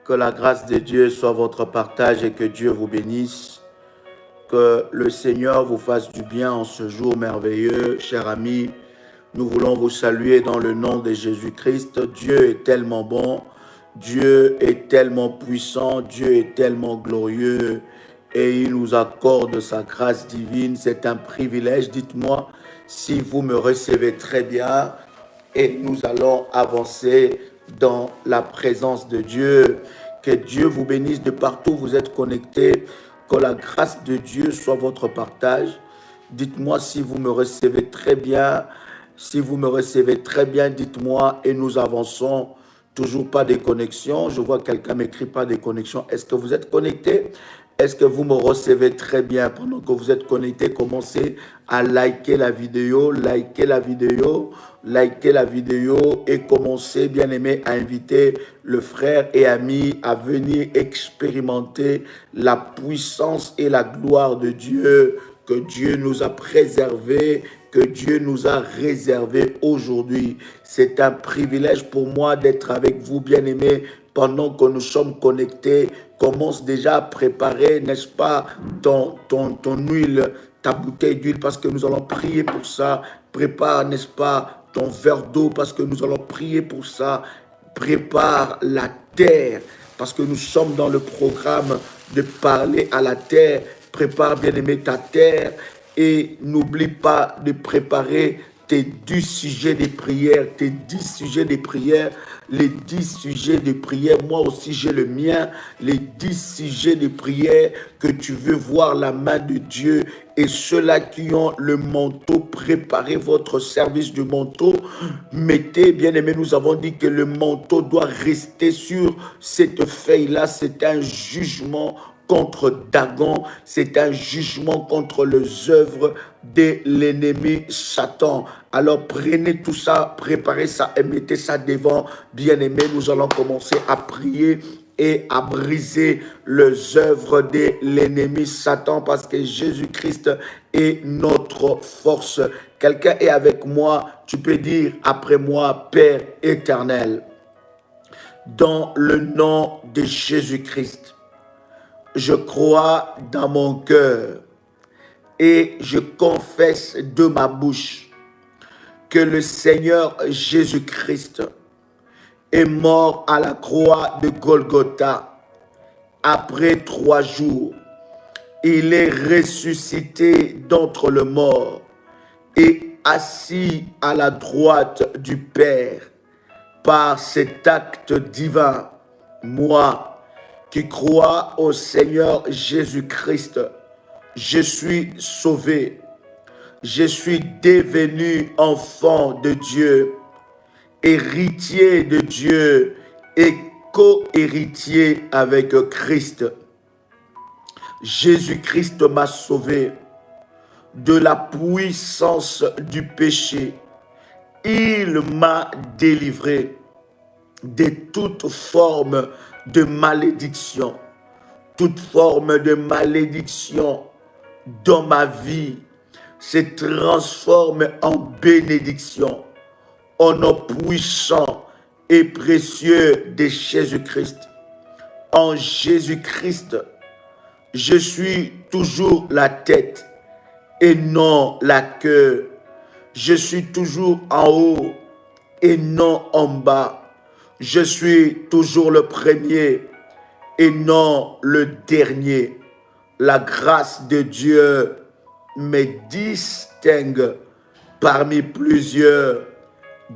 Que la grâce de Dieu soit votre partage et que Dieu vous bénisse. Que le Seigneur vous fasse du bien en ce jour merveilleux. Chers amis, nous voulons vous saluer dans le nom de Jésus-Christ. Dieu est tellement bon, Dieu est tellement puissant, Dieu est tellement glorieux et il nous accorde sa grâce divine. C'est un privilège. Dites-moi si vous me recevez très bien et nous allons avancer dans la présence de Dieu. Que Dieu vous bénisse de partout où vous êtes connectés. Que la grâce de Dieu soit votre partage. Dites-moi si vous me recevez très bien. Si vous me recevez très bien, dites-moi et nous avançons. Toujours pas de connexion. Je vois quelqu'un m'écrit pas de connexion. Est-ce que vous êtes connecté? Est-ce que vous me recevez très bien? Pendant que vous êtes connecté, commencez à liker la vidéo, likez la vidéo et commencez, bien aimé, à inviter le frère et ami à venir expérimenter la puissance et la gloire de Dieu que Dieu nous a préservé, que Dieu nous a réservé aujourd'hui. C'est un privilège pour moi d'être avec vous, bien aimés, pendant que nous sommes connectés. Commence déjà à préparer, n'est-ce pas, ton huile, ta bouteille d'huile, parce que nous allons prier pour ça. Prépare, n'est-ce pas, ton verre d'eau, parce que nous allons prier pour ça. Prépare la terre, parce que nous sommes dans le programme de parler à la terre. Prépare, bien-aimé, ta terre et n'oublie pas de préparer tes 10 sujets de prière, tes 10 sujets de prière, les 10 sujets de prière. Moi aussi, j'ai le mien, les 10 sujets de prière que tu veux voir la main de Dieu. Et ceux-là qui ont le manteau, préparez votre service du manteau. Mettez, bien aimé, nous avons dit que le manteau doit rester sur cette feuille-là. C'est un jugement contre Dagon, c'est un jugement contre les œuvres de l'ennemi Satan. Alors prenez tout ça, préparez ça et mettez ça devant. Bien-aimés, nous allons commencer à prier et à briser les œuvres de l'ennemi Satan parce que Jésus-Christ est notre force. Quelqu'un est avec moi, tu peux dire après moi, Père éternel, dans le nom de Jésus-Christ. Je crois dans mon cœur et je confesse de ma bouche que le Seigneur Jésus-Christ est mort à la croix de Golgotha. Après 3 jours, il est ressuscité d'entre les morts et assis à la droite du Père. Par cet acte divin, moi, qui croit au Seigneur Jésus-Christ, je suis sauvé. Je suis devenu enfant de Dieu, héritier de Dieu et co-héritier avec Christ. Jésus-Christ m'a sauvé de la puissance du péché. Il m'a délivré de toute forme de malédiction. Toute forme de malédiction dans ma vie se transforme en bénédiction. Au nom puissant et précieux de Jésus-Christ. En Jésus-Christ, je suis toujours la tête et non la queue. Je suis toujours en haut et non en bas. Je suis toujours le premier et non le dernier. La grâce de Dieu me distingue parmi plusieurs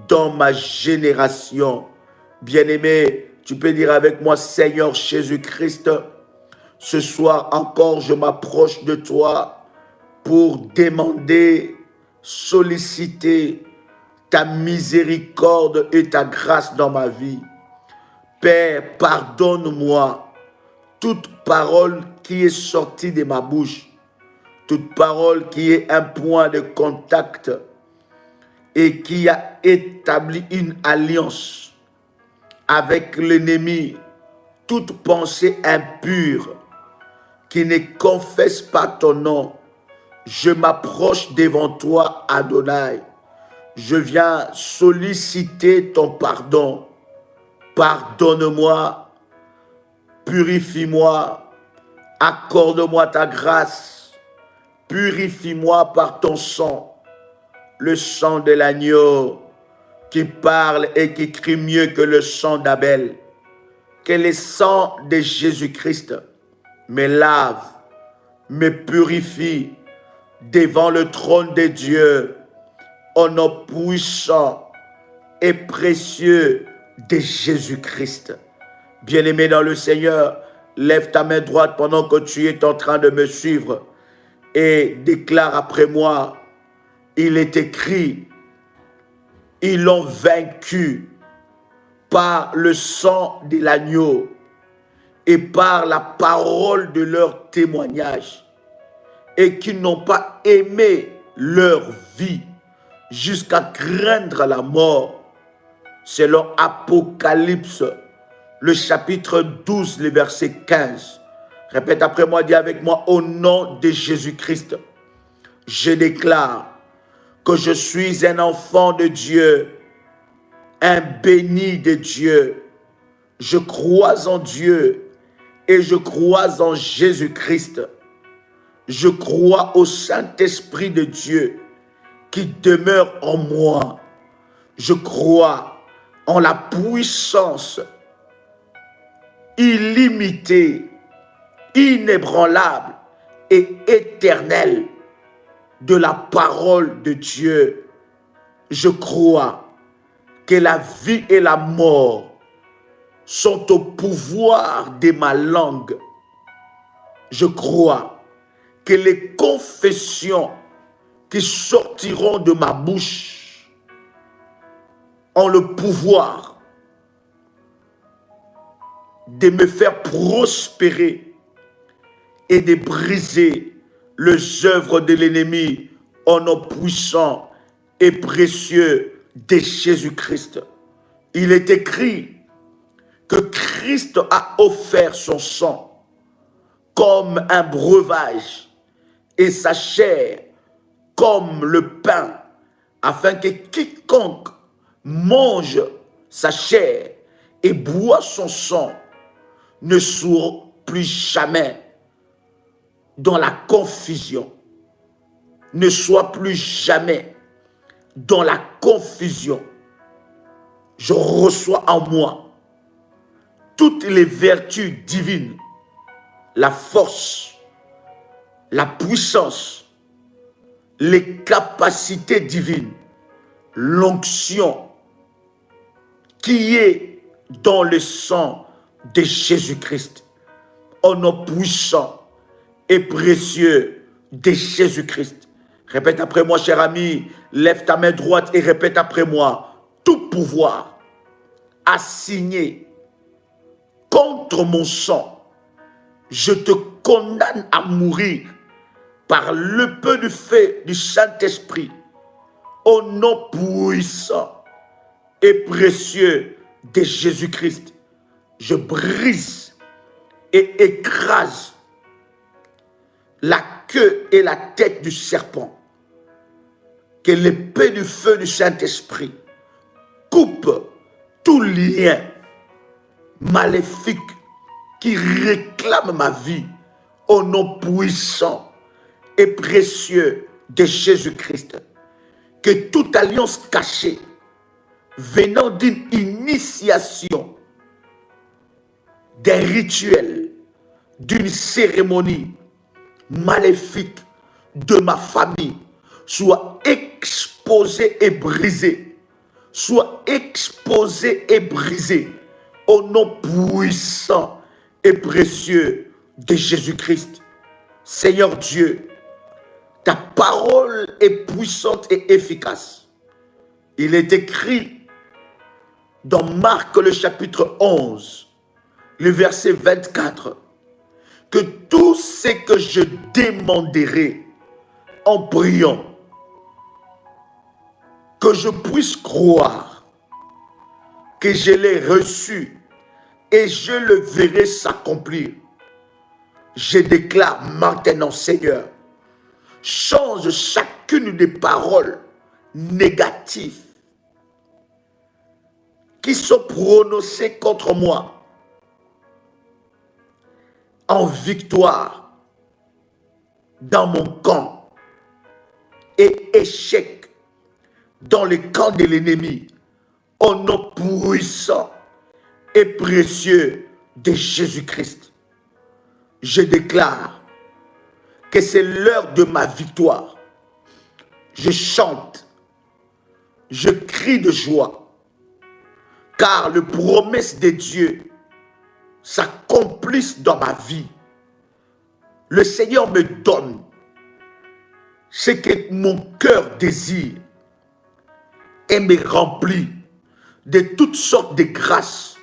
dans ma génération. Bien-aimé, tu peux dire avec moi, Seigneur Jésus-Christ, ce soir encore je m'approche de toi pour demander, solliciter ta miséricorde et ta grâce dans ma vie. Père, pardonne-moi toute parole qui est sortie de ma bouche, toute parole qui est un point de contact et qui a établi une alliance avec l'ennemi, toute pensée impure qui ne confesse pas ton nom. Je m'approche devant toi, Adonai. Je viens solliciter ton pardon. Pardonne-moi Purifie-moi, accorde-moi ta grâce, purifie-moi par ton sang, le sang de l'agneau qui parle et qui crie mieux que le sang d'Abel. Que le sang de Jésus-Christ me lave, me purifie devant le trône de Dieu, au nom puissant et précieux de Jésus-Christ. Bien-aimé dans le Seigneur, lève ta main droite pendant que tu es en train de me suivre et déclare après moi, il est écrit, ils l'ont vaincu par le sang de l'agneau et par la parole de leur témoignage, et qui n'ont pas aimé leur vie jusqu'à craindre la mort, selon Apocalypse, le chapitre 12, le verset 15. Répète après moi, dis avec moi, au nom de Jésus-Christ, je déclare que je suis un enfant de Dieu, un béni de Dieu. Je crois en Dieu et je crois en Jésus-Christ. Je crois au Saint-Esprit de Dieu qui demeure en moi. Je crois en la puissance illimitée, inébranlable et éternelle de la parole de Dieu. Je crois que la vie et la mort sont au pouvoir de ma langue. Je crois que les confessions qui sortiront de ma bouche ont le pouvoir de me faire prospérer et de briser les œuvres de l'ennemi au nom puissant et précieux de Jésus-Christ. Il est écrit que Christ a offert son sang comme un breuvage et sa chair comme le pain, afin que quiconque mange sa chair et boit son sang ne soit plus jamais dans la confusion, ne soit plus jamais dans la confusion. Je reçois en moi toutes les vertus divines, la force, la puissance, les capacités divines, l'onction qui est dans le sang de Jésus-Christ, au nom puissant et précieux de Jésus-Christ. Répète après moi, cher ami, lève ta main droite et répète après moi, tout pouvoir assigné contre mon sang, je te condamne à mourir par le peu de feu du Saint-Esprit, au nom puissant et précieux de Jésus-Christ. Je brise et écrase la queue et la tête du serpent. Que l'épée du feu du Saint-Esprit coupe tout lien maléfique qui réclame ma vie au nom puissant et précieux de Jésus-Christ. Que toute alliance cachée venant d'une initiation, d'un rituel, d'une cérémonie maléfique de ma famille soit exposée et brisée, soit exposée et brisée au nom puissant et précieux de Jésus-Christ. Seigneur Dieu, ta parole est puissante et efficace. Il est écrit dans Marc le chapitre 11, le verset 24, que tout ce que je demanderai en priant, que je puisse croire que je l'ai reçu et je le verrai s'accomplir. Je déclare maintenant, Seigneur, change chacune des paroles négatives qui sont prononcées contre moi en victoire dans mon camp et échec dans le camp de l'ennemi. Au nom puissant et précieux de Jésus-Christ, je déclare que c'est l'heure de ma victoire. Je chante, je crie de joie, car les promesses de Dieu s'accomplissent dans ma vie. Le Seigneur me donne ce que mon cœur désire et me remplit de toutes sortes de grâces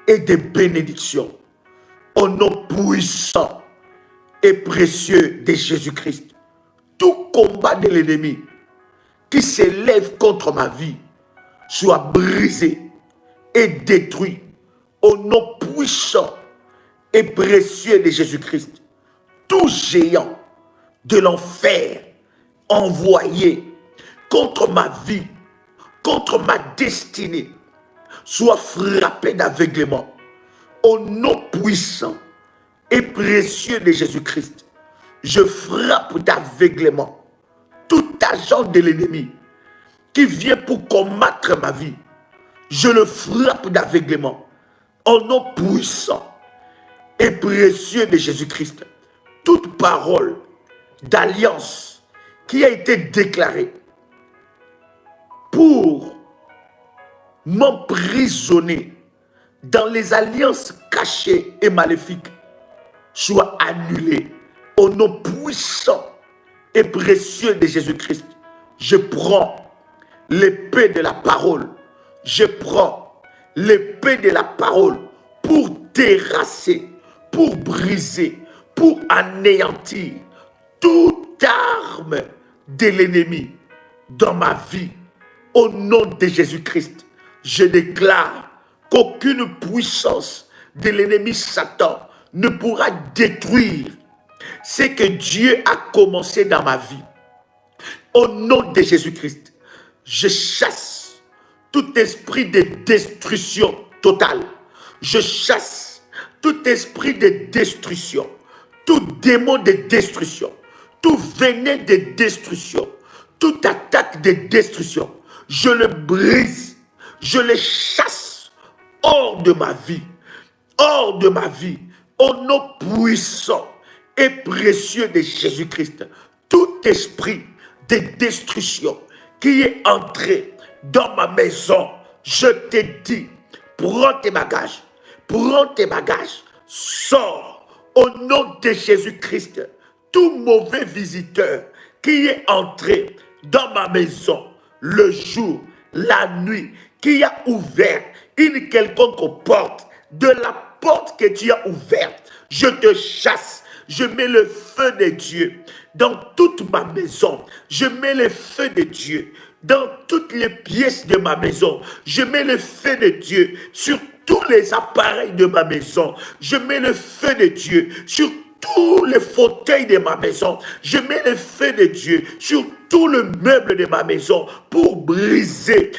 et de bénédictions. Au nom puissant et précieux de Jésus-Christ, tout combat de l'ennemi qui s'élève contre ma vie soit brisé et détruit au nom puissant et précieux de Jésus-Christ. Tout géant de l'enfer envoyé contre ma vie, contre ma destinée, soit frappé d'aveuglement au nom puissant et précieux de Jésus-Christ. Je frappe d'aveuglement tout agent de l'ennemi qui vient pour combattre ma vie. Je le frappe d'aveuglement au nom puissant et précieux de Jésus-Christ. Toute parole d'alliance qui a été déclarée pour m'emprisonner dans les alliances cachées et maléfiques soit annulée au nom puissant et précieux de Jésus-Christ. Je prends l'épée de la parole. Je prends l'épée de la parole pour terrasser, pour briser, pour anéantir toute arme de l'ennemi dans ma vie. Au nom de Jésus-Christ, je déclare qu'aucune puissance de l'ennemi Satan ne pourra détruire ce que Dieu a commencé dans ma vie. Au nom de Jésus-Christ, je chasse tout esprit de destruction totale. Je chasse tout esprit de destruction, tout démon de destruction, tout venin de destruction, toute attaque de destruction. Je le brise, je le chasse hors de ma vie, hors de ma vie, au nom puissant et précieux de Jésus-Christ. Tout esprit de destruction qui est entré dans ma maison, je te dis, prends tes bagages, sors au nom de Jésus-Christ. Tout mauvais visiteur qui est entré dans ma maison, le jour, la nuit, qui a ouvert une quelconque porte, de la porte que tu as ouverte, je te chasse. Je mets le feu de Dieu dans toute ma maison. Je mets le feu de Dieu dans toutes les pièces de ma maison. Je mets le feu de Dieu sur tous les appareils de ma maison. Je mets le feu de Dieu sur tous les fauteuils de ma maison. Je mets le feu de Dieu sur tout le meuble de ma maison pour briser,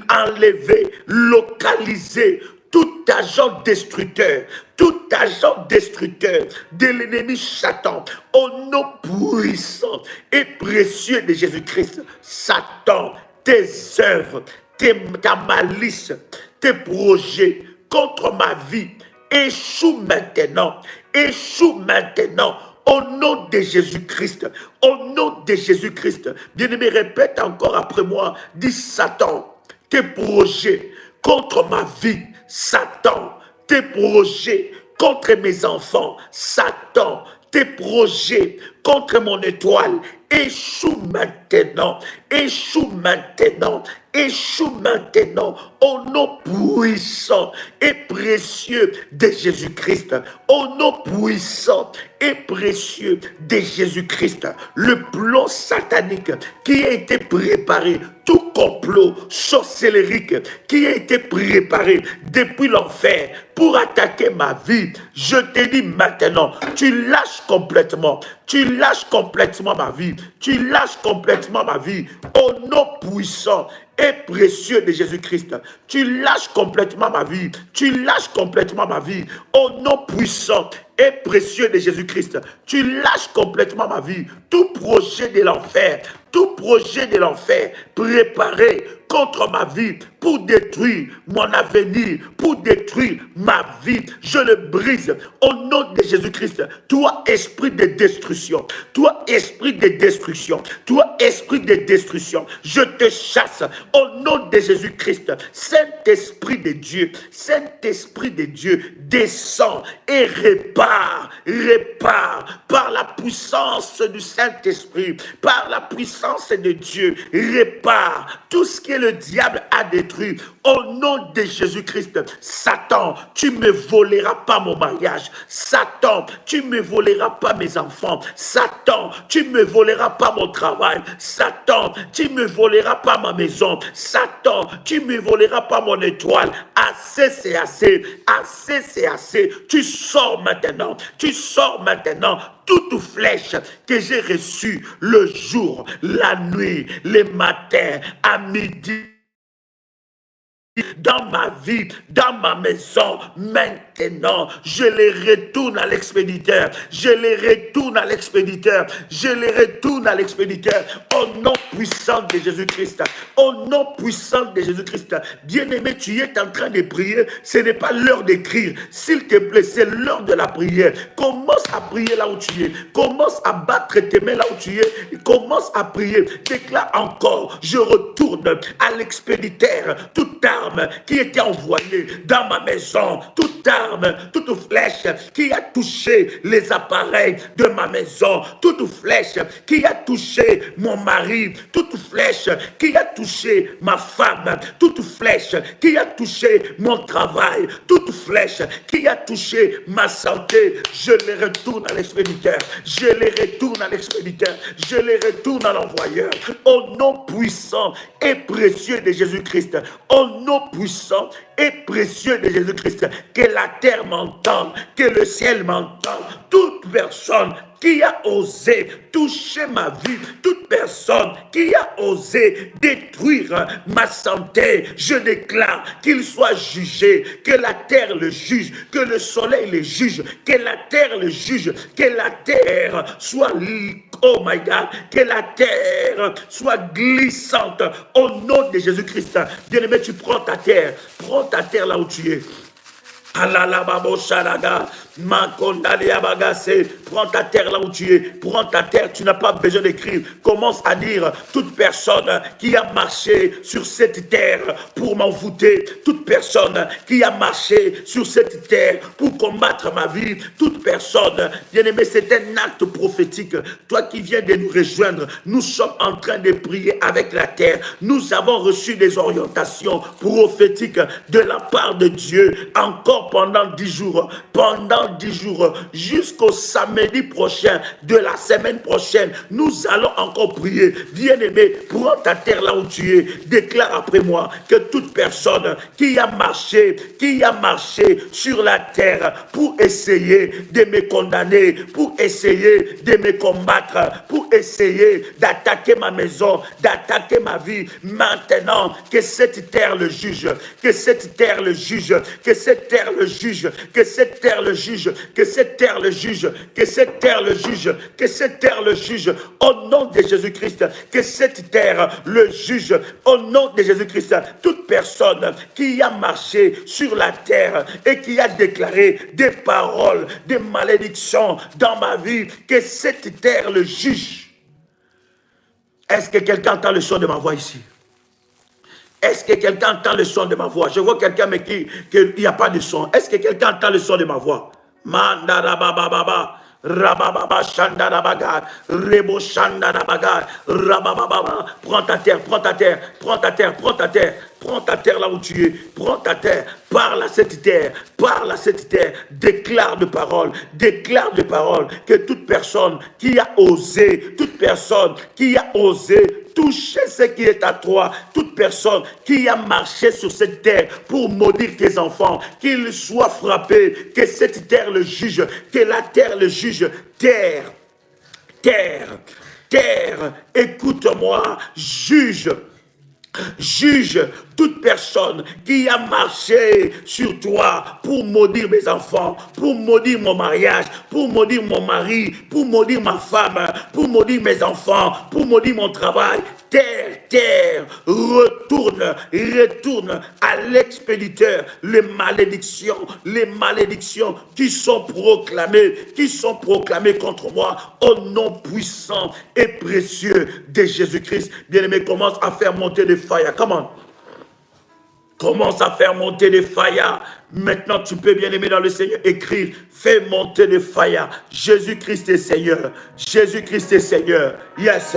enlever, localiser tout agent destructeur de l'ennemi Satan, au nom puissant et précieux de Jésus-Christ. Satan, tes œuvres, ta malice, tes projets contre ma vie échouent maintenant, au nom de Jésus-Christ, au nom de Jésus-Christ. Bien-aimé, répète encore après moi, dis Satan, tes projets contre ma vie, Satan, tes projets contre mes enfants, Satan, tes projets contre mon étoile, échoue maintenant, au nom puissant et précieux de Jésus-Christ, au nom puissant et précieux de Jésus-Christ. Le plan satanique qui a été préparé, tout complot sorcellerique qui a été préparé depuis l'enfer pour attaquer ma vie, je te dis maintenant, tu lâches complètement ma vie. vie. Tu lâches complètement ma vie. Au nom puissant et précieux de Jésus-Christ. Tu lâches complètement ma vie. Tu lâches complètement ma vie. Au nom puissant et précieux de Jésus-Christ. Tu lâches complètement ma vie. Tout projet de l'enfer, tout projet de l'enfer préparé contre ma vie pour détruire mon avenir, pour détruire ma vie, je le brise au nom de Jésus-Christ. Toi, esprit de destruction, toi, esprit de destruction, toi, esprit de destruction, je te chasse au nom de Jésus-Christ. Saint-Esprit de Dieu, Saint-Esprit de Dieu, descends et répare par la puissance du Saint-Esprit, par la puissance de Dieu, répare tout ce que le diable a détruit au nom de Jésus-Christ. Satan, tu ne me voleras pas mon mariage. Satan, tu ne me voleras pas mes enfants. Satan, tu ne me voleras pas mon travail. Satan, tu ne me voleras pas ma maison. Satan, tu ne me voleras pas mon étoile. Assez, c'est assez. Assez, c'est assez. Tu sors maintenant. Tu sors maintenant. Toute flèche que j'ai reçue le jour, la nuit, le matin, à midi, dans ma vie, dans ma maison, maintenant, je les retourne à l'expéditeur, je les retourne à l'expéditeur, je les retourne à l'expéditeur, au nom puissant de Jésus-Christ, au nom puissant de Jésus-Christ. Bien-aimé, tu es en train de prier, ce n'est pas l'heure d'écrire, s'il te plaît, c'est l'heure de la prière. Commence à prier là où tu es, commence à battre tes mains là où tu es, commence à prier, déclare encore, je retourne à l'expéditeur, toute arme qui était envoyée dans ma maison, toute arme, toute flèche qui a touché les appareils de ma maison, toute flèche qui a touché mon mari, toute flèche qui a touché ma femme, toute flèche qui a touché mon travail, toute flèche qui a touché ma santé, je les retourne à l'expéditeur, je les retourne à l'expéditeur, je les retourne à l'envoyeur, au nom puissant et précieux de Jésus-Christ, au nom puissant et précieux de Jésus-Christ, que la terre m'entende, que le ciel m'entende, toute personne qui a osé toucher ma vie, toute personne qui a osé détruire ma santé, je déclare qu'il soit jugé, que la terre le juge, que le soleil le juge, que la terre le juge, que la terre soit, oh my God, que la terre soit glissante au nom de Jésus-Christ. Bien-aimé, tu prends ta terre là où tu es. Prends ta terre là où tu es. Prends ta terre, tu n'as pas besoin d'écrire. Commence à dire toute personne qui a marché sur cette terre pour m'envoûter, toute personne qui a marché sur cette terre pour combattre ma vie, toute personne, bien-aimé, c'est un acte prophétique. Toi qui viens de nous rejoindre, nous sommes en train de prier avec la terre. Nous avons reçu des orientations prophétiques de la part de Dieu encore pendant 10 jours, jusqu'au samedi prochain de la semaine prochaine, nous allons encore prier. Bien-aimé, prends ta terre là où tu es, déclare après moi que toute personne qui a marché sur la terre pour essayer de me condamner, pour essayer de me combattre, pour essayer d'attaquer ma maison, d'attaquer ma vie, maintenant que cette terre le juge, que cette terre le juge, que cette terre le juge, que cette terre le juge, que cette terre le juge, que cette terre le juge, que cette terre le juge, au nom de Jésus-Christ, que cette terre le juge, au nom de Jésus-Christ. Toute personne qui a marché sur la terre et qui a déclaré des paroles, des malédictions dans ma vie, que cette terre le juge. Est-ce que quelqu'un entend le son de ma voix ici? Est-ce que quelqu'un entend le son de ma voix? Je vois quelqu'un, mais qu'il n'y a pas de son. Est-ce que quelqu'un entend le son de ma voix? Mandarabababa, rabababa, shandarabaga, rebo shandarabaga, rabababa. Prends ta terre, prends ta terre, prends ta terre, prends ta terre. Prends ta terre là où tu es, prends ta terre, parle à cette terre, déclare de parole, que toute personne qui a osé, toucher ce qui est à toi, toute personne qui a marché sur cette terre pour maudire tes enfants, qu'ils soient frappés, que cette terre le juge, que la terre le juge, terre, Terre, écoute-moi, juge toute personne qui a marché sur toi pour maudire mes enfants, pour maudire mon mariage, pour maudire mon mari, pour maudire ma femme, pour maudire mes enfants, pour maudire mon travail. Terre, retourne à l'expéditeur les malédictions qui sont proclamées contre moi au nom puissant et précieux de Jésus-Christ. Bien-aimé, commence à faire monter des fire. Comment? Commence à faire monter des fire. Maintenant, tu peux, bien-aimé dans le Seigneur, écrire, fais monter des fire. Jésus-Christ est Seigneur. Jésus-Christ est Seigneur. Yes.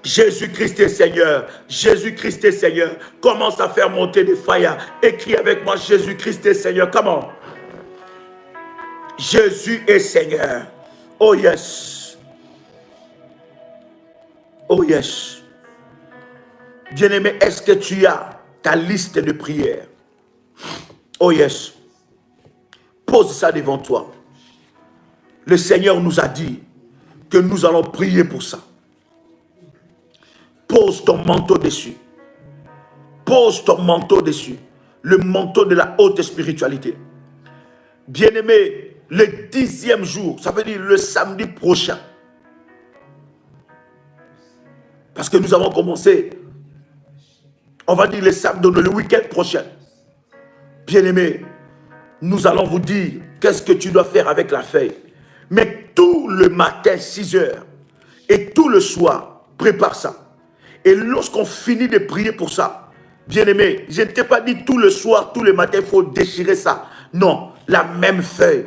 Jésus-Christ est Seigneur. Jésus-Christ est Seigneur. Commence à faire monter des fire. Écris avec moi, Jésus-Christ est Seigneur. Comment? Jésus est Seigneur. Oh yes. Oh yes. Bien-aimé, est-ce que tu as ta liste de prières? Oh yes. Pose ça devant toi. Le Seigneur nous a dit que nous allons prier pour ça. Pose ton manteau dessus. Pose ton manteau dessus. Le manteau de la haute spiritualité. Bien-aimé, le 10e jour, ça veut dire le samedi prochain. Parce que nous avons commencé, on va dire le week-end prochain. Bien-aimé, nous allons vous dire qu'est-ce que tu dois faire avec la feuille. Mais tout le matin, 6 heures, et tout le soir, prépare ça. Et lorsqu'on finit de prier pour ça, bien-aimé, je ne t'ai pas dit tout le soir, tout le matin, il faut déchirer ça. Non, la même feuille.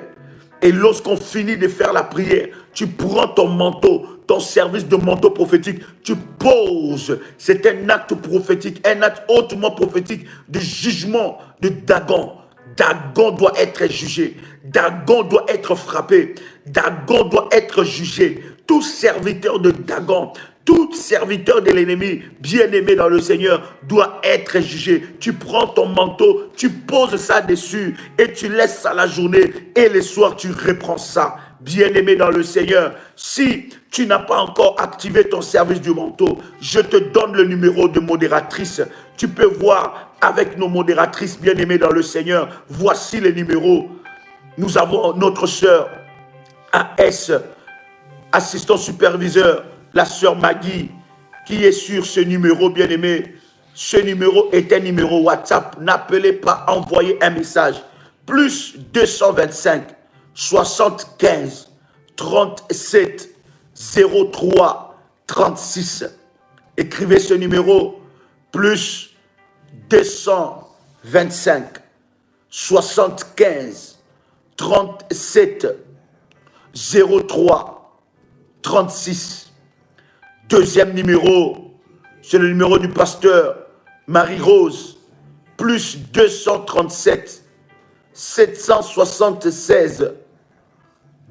Et lorsqu'on finit de faire la prière, tu prends ton manteau, ton service de manteau prophétique, tu poses. C'est un acte prophétique, un acte hautement prophétique de jugement de Dagon. Dagon doit être jugé. Dagon doit être frappé. Dagon doit être jugé. Tout serviteur de Dagon, tout serviteur de l'ennemi, bien-aimé dans le Seigneur, doit être jugé. Tu prends ton manteau, tu poses ça dessus et tu laisses ça la journée et le soir tu reprends ça. Bien-aimé dans le Seigneur, si tu n'as pas encore activé ton service du manteau, je te donne le numéro de modératrice. Tu peux voir avec nos modératrices bien-aimées dans le Seigneur. Voici les numéros. Nous avons notre sœur AS, assistant superviseur, la sœur Maggie, qui est sur ce numéro, bien-aimé. Ce numéro est un numéro WhatsApp. N'appelez pas, envoyez un message. Plus 225 75 37 03 36. Écrivez ce numéro. Plus 225 75 37 03 36. Deuxième numéro, c'est le numéro du pasteur Marie-Rose, plus 237 776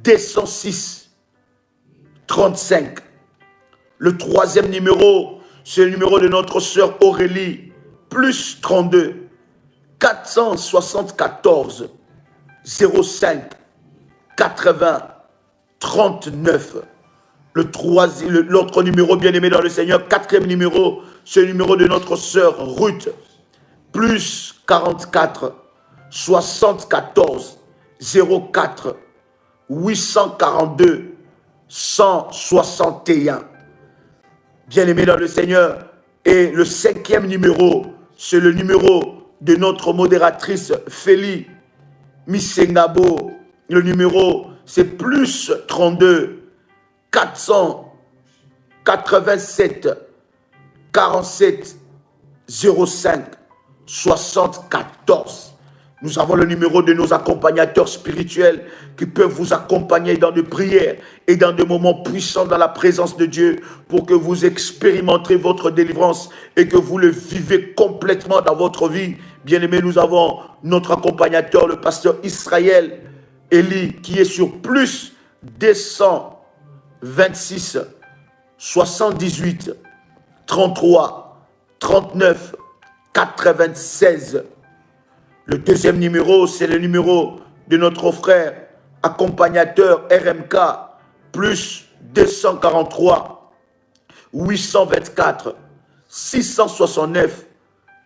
206 35. Le troisième numéro, c'est le numéro de notre sœur Aurélie, plus 32 474 05 80 39. L'autre numéro, bien-aimé dans le Seigneur, quatrième numéro, c'est le numéro de notre sœur Ruth, plus 44 74 04 842 161. Bien-aimé dans le Seigneur. Et le cinquième numéro, c'est le numéro de notre modératrice Félie Missengabo. Le numéro, c'est plus 32 487 47 05 74. Nous avons le numéro de nos accompagnateurs spirituels qui peuvent vous accompagner dans des prières et dans des moments puissants dans la présence de Dieu pour que vous expérimenterez votre délivrance et que vous le vivez complètement dans votre vie. Bien-aimés, nous avons notre accompagnateur, le pasteur Israël Eli, qui est sur plus 226 78 33 39 96. Le deuxième numéro, c'est le numéro de notre frère accompagnateur RMK, plus 243 824 669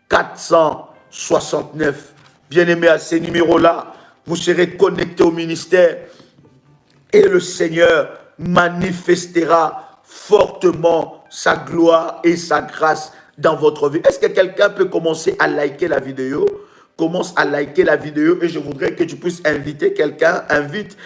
469. Bien-aimés, à ces numéros-là, vous serez connectés au ministère et le Seigneur manifestera fortement sa gloire et sa grâce dans votre vie. Est-ce que quelqu'un peut commencer à liker la vidéo? Commence à liker la vidéo et je voudrais que tu puisses inviter quelqu'un. Invite,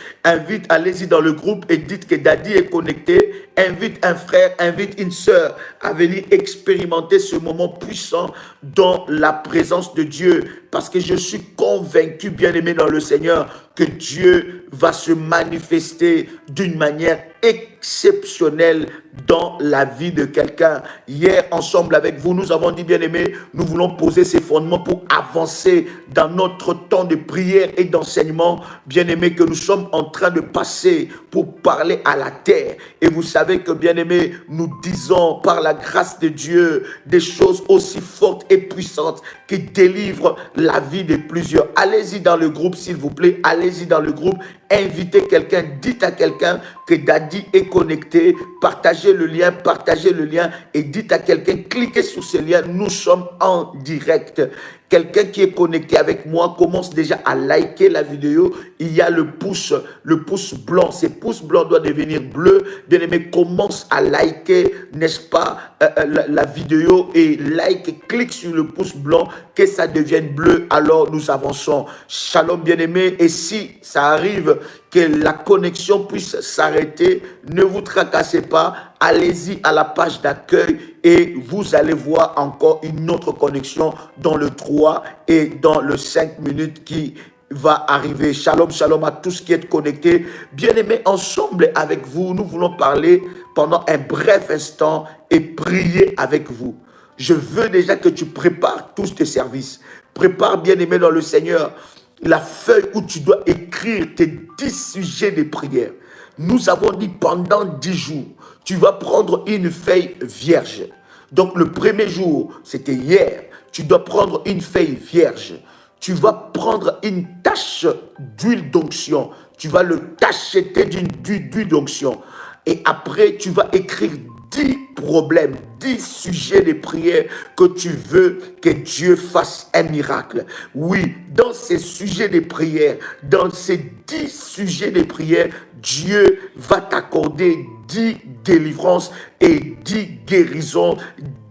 allez-y dans le groupe et dites que Daddy est connecté. Invite un frère, invite une sœur à venir expérimenter ce moment puissant dans la présence de Dieu. Parce que je suis convaincu, bien-aimé dans le Seigneur, que Dieu va se manifester d'une manière exceptionnelle dans la vie de quelqu'un. Hier, ensemble avec vous, nous avons dit, bien-aimés, nous voulons poser ces fondements pour avancer dans notre temps de prière et d'enseignement, bien-aimés, que nous sommes en train de passer pour parler à la terre. Et vous savez que, bien-aimés, nous disons par la grâce de Dieu des choses aussi fortes et puissantes qui délivrent la vie de plusieurs. Allez-y dans le groupe, s'il vous plaît. Allez-y dans le groupe. Invitez quelqu'un. Dites à quelqu'un que Daddy est connecté. Partagez le lien et dites à quelqu'un, cliquez sur ce lien. Nous sommes en direct. Quelqu'un qui est connecté avec moi commence déjà à liker la vidéo. Il y a le pouce blanc. Ce pouce blanc doit devenir bleu. Bien-aimé, commence à liker, n'est-ce pas, la vidéo et clique sur le pouce blanc, que ça devienne bleu. Alors nous avançons. Shalom, bien-aimé. Et si ça arrive que la connexion puisse s'arrêter, ne vous tracassez pas. Allez-y à la page d'accueil et vous allez voir encore une autre connexion dans le 3 et dans le 5 minutes qui va arriver. Shalom, shalom à tous qui êtes connectés. Bien-aimés, ensemble avec vous, nous voulons parler pendant un bref instant et prier avec vous. Je veux déjà que tu prépares tous tes services. Prépare, bien-aimé dans le Seigneur, la feuille où tu dois écrire tes 10 sujets de prière. Nous avons dit pendant 10 jours, tu vas prendre une feuille vierge. Donc le premier jour, c'était hier, tu dois prendre une feuille vierge. Tu vas prendre une tache d'huile d'onction. Tu vas le tacheter d'huile d'onction. Et après, tu vas écrire 10 problèmes, 10 sujets de prière que tu veux que Dieu fasse un miracle. Oui, dans ces sujets de prière, dans ces 10 sujets de prière, Dieu va t'accorder 10 délivrances et 10 guérisons,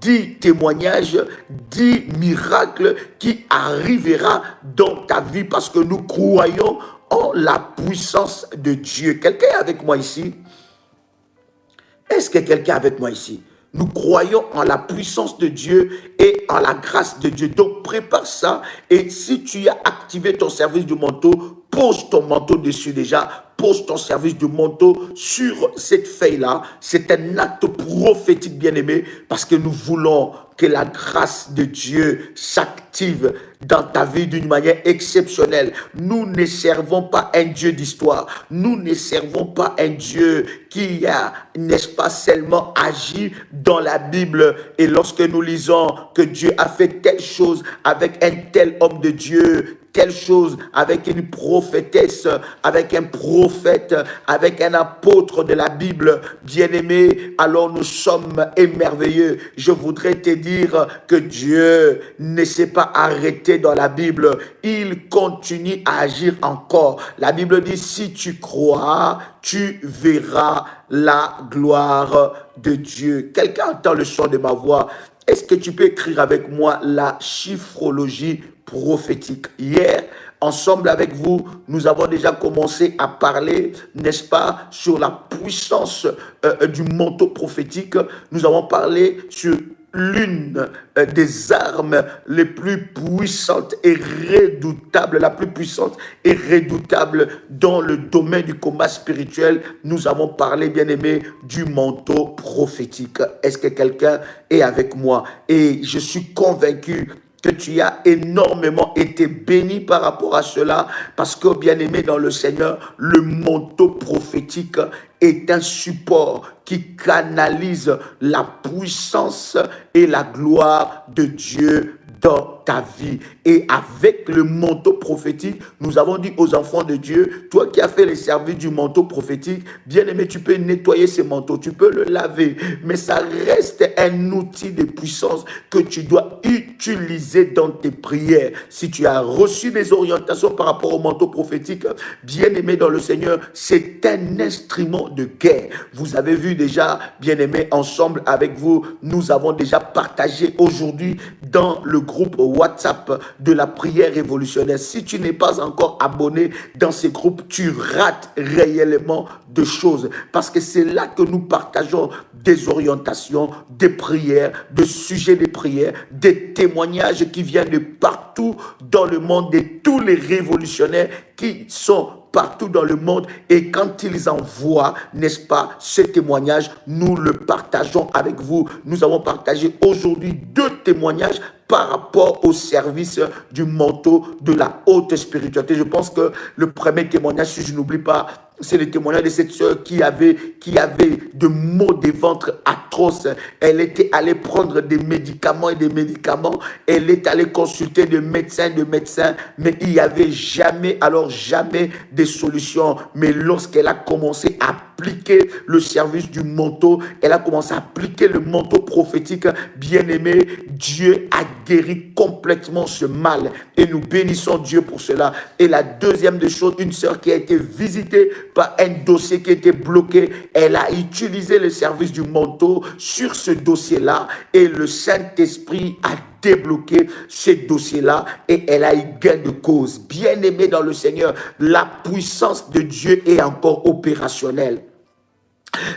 10 témoignages, 10 miracles qui arrivera dans ta vie parce que nous croyons en la puissance de Dieu. Quelqu'un est avec moi ici? Est-ce que quelqu'un est avec moi ici? Nous croyons en la puissance de Dieu et en la grâce de Dieu. Donc, prépare ça. Et si tu as activé ton service du manteau, pose ton manteau dessus déjà. Pose ton service du manteau sur cette feuille-là. C'est un acte prophétique, bien-aimé, parce que nous voulons que la grâce de Dieu s'active dans ta vie d'une manière exceptionnelle. Nous ne servons pas un Dieu d'histoire. Nous ne servons pas un Dieu qui a, n'est-ce pas, seulement agi dans la Bible. Et lorsque nous lisons que Dieu a fait telle chose avec un tel homme de Dieu, telle chose avec une prophétesse, avec un prophète, avec un apôtre de la Bible, bien-aimé, alors nous sommes émerveillés. Je voudrais te dire que Dieu ne s'est pas arrêté dans la Bible. Il continue à agir encore. La Bible dit, si tu crois, tu verras la gloire de Dieu. Quelqu'un entend le son de ma voix? Est-ce que tu peux écrire avec moi la chiffrologie prophétique? Hier, ensemble avec vous, nous avons déjà commencé à parler, n'est-ce pas, sur la puissance du manteau prophétique. Nous avons parlé sur l'une des armes les plus puissantes et redoutables, la plus puissante et redoutable dans le domaine du combat spirituel. Nous avons parlé, bien aimé, du manteau prophétique. Est-ce que quelqu'un est avec moi? Et je suis convaincu que tu as énormément été béni par rapport à cela, parce que, bien-aimé dans le Seigneur, le manteau prophétique est un support qui canalise la puissance et la gloire de Dieu dans ta vie. Et avec le manteau prophétique, nous avons dit aux enfants de Dieu, toi qui as fait le service du manteau prophétique, bien-aimé, tu peux nettoyer ce manteau, tu peux le laver, mais ça reste un outil de puissance que tu dois utiliser dans tes prières. Si tu as reçu des orientations par rapport au manteau prophétique, bien-aimé dans le Seigneur, c'est un instrument de guerre. Vous avez vu déjà, bien-aimé, ensemble avec vous, nous avons déjà partagé aujourd'hui dans le groupe WhatsApp de la prière révolutionnaire. Si tu n'es pas encore abonné dans ces groupes, tu rates réellement de choses, parce que c'est là que nous partageons des orientations, des prières, des sujets de prière, des témoignages qui viennent de partout dans le monde, de tous les révolutionnaires qui sont partout dans le monde, et quand ils envoient, n'est-ce pas, ce témoignage, nous le partageons avec vous. Nous avons partagé aujourd'hui 2 témoignages par rapport au service du manteau de la haute spiritualité. Je pense que le premier témoignage, si je n'oublie pas, c'est le témoignage de cette sœur qui avait de maux de ventre atroces. Elle était allée prendre des médicaments et des médicaments. Elle est allée consulter des médecins, mais il n'y avait jamais de solution. Mais lorsqu'elle a commencé à appliquer le service du manteau, elle a commencé à appliquer le manteau prophétique, bien-aimé, Dieu a guéri complètement ce mal. Et nous bénissons Dieu pour cela. Et la deuxième des choses, une sœur qui a été visitée par un dossier qui était bloqué, elle a utilisé le service du manteau sur ce dossier-là, et le Saint-Esprit a débloqué ce dossier-là, et elle a eu gain de cause. Bien-aimé dans le Seigneur, la puissance de Dieu est encore opérationnelle.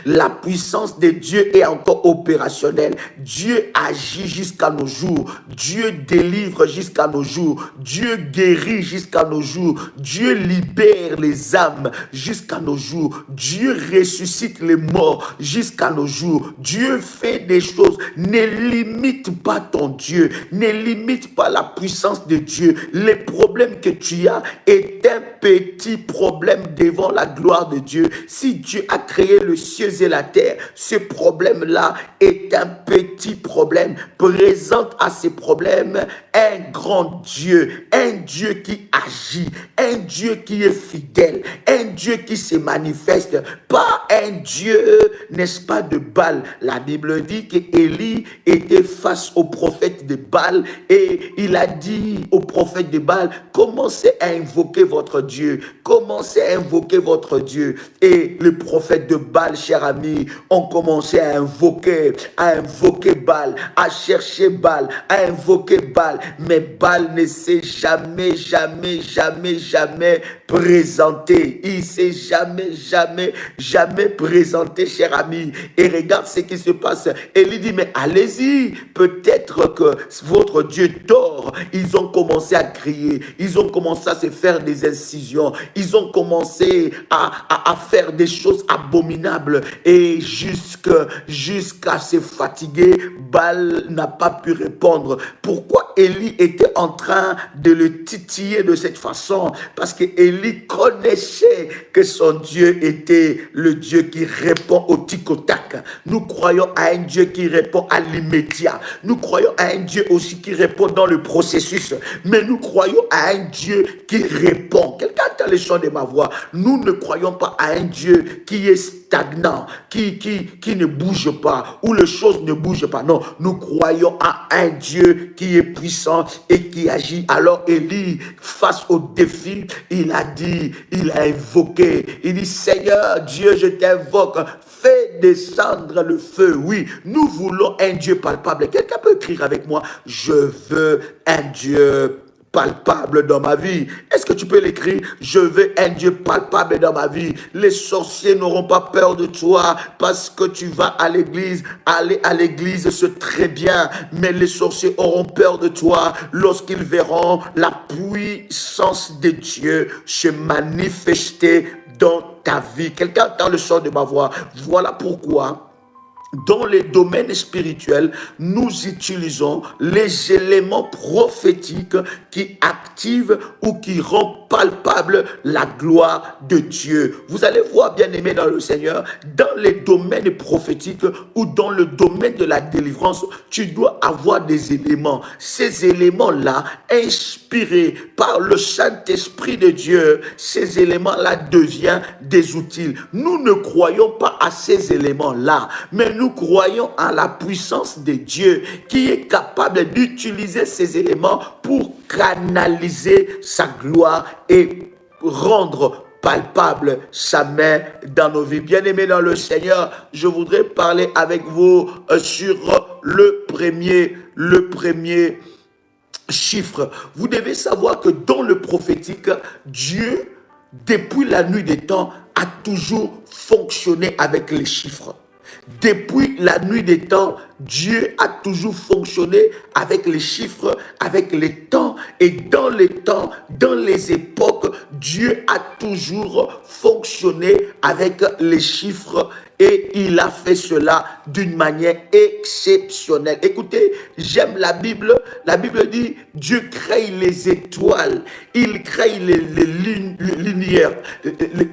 La puissance de Dieu est encore opérationnelle. Dieu agit jusqu'à nos jours. Dieu délivre jusqu'à nos jours. Dieu guérit jusqu'à nos jours. Dieu libère les âmes jusqu'à nos jours. Dieu ressuscite les morts jusqu'à nos jours. Dieu fait des choses. Ne limite pas ton Dieu. Ne limite pas la puissance de Dieu. Les problèmes que tu as est un petit problème devant la gloire de Dieu. Si Dieu a créé le cieux et la terre, ce problème-là est un petit problème. Présente à ces problèmes un grand Dieu, un Dieu qui agit, un Dieu qui est fidèle, un Dieu qui se manifeste, pas un Dieu, n'est-ce pas, de Baal. La Bible dit qu'Élie était face au prophète de Baal, et il a dit au prophète de Baal, commencez à invoquer votre Dieu, commencez à invoquer votre Dieu. Et le prophète de Baal, cher ami, ont commencé à invoquer Baal, à chercher Baal, à invoquer Baal. Mais Baal ne s'est jamais présenté. Il ne s'est jamais présenté, cher ami. Et regarde ce qui se passe. Élie dit, mais allez-y, peut-être que votre Dieu dort. Ils ont commencé à crier, ils ont commencé à se faire des incisions, ils ont commencé à faire des choses abominables, et jusqu'à se fatiguer, Baal n'a pas pu répondre. Pourquoi Élie était en train de le titiller de cette façon? Parce que Élie connaissait que son Dieu était le Dieu qui répond au tic-au-tac. Nous croyons à un Dieu qui répond à l'immédiat. Nous croyons à un Dieu aussi qui répond dans le processus. Mais nous croyons à un Dieu qui répond. Quelqu'un entend le chant de ma voix. Nous ne croyons pas à un Dieu qui est stagnant, qui ne bouge pas, où les choses ne bougent pas. Non, nous croyons à un Dieu qui est puissant et qui agit. Alors Élie, face au défi, il a invoqué, il dit, Seigneur Dieu, je t'invoque, fais descendre le feu. Oui, nous voulons un Dieu palpable. Quelqu'un peut écrire avec moi, je veux un Dieu palpable dans ma vie. Est-ce que tu peux l'écrire? Je veux un Dieu palpable dans ma vie. Les sorciers n'auront pas peur de toi parce que tu vas à l'église. Aller à l'église, c'est très bien, mais les sorciers auront peur de toi lorsqu'ils verront la puissance de Dieu se manifester dans ta vie. Quelqu'un entend le son de ma voix. Voilà pourquoi dans les domaines spirituels, nous utilisons les éléments prophétiques qui activent ou qui rendent palpable la gloire de Dieu. Vous allez voir, bien-aimés dans le Seigneur, dans les domaines prophétiques ou dans le domaine de la délivrance, tu dois avoir des éléments. Ces éléments-là, inspirés par le Saint-Esprit de Dieu, ces éléments-là deviennent des outils. Nous ne croyons pas à ces éléments-là, mais nous croyons en la puissance de Dieu qui est capable d'utiliser ces éléments pour canaliser sa gloire et rendre palpable sa main dans nos vies. Bien-aimés dans le Seigneur, je voudrais parler avec vous sur le premier chiffre. Vous devez savoir que dans le prophétique, Dieu, depuis la nuit des temps, a toujours fonctionné avec les chiffres. Depuis la nuit des temps, Dieu a toujours fonctionné avec les chiffres, avec les temps. Et dans les temps, dans les époques, Dieu a toujours fonctionné avec les chiffres. Et il a fait cela d'une manière exceptionnelle. Écoutez, j'aime la Bible. La Bible dit, Dieu crée les étoiles. Il crée les lumières.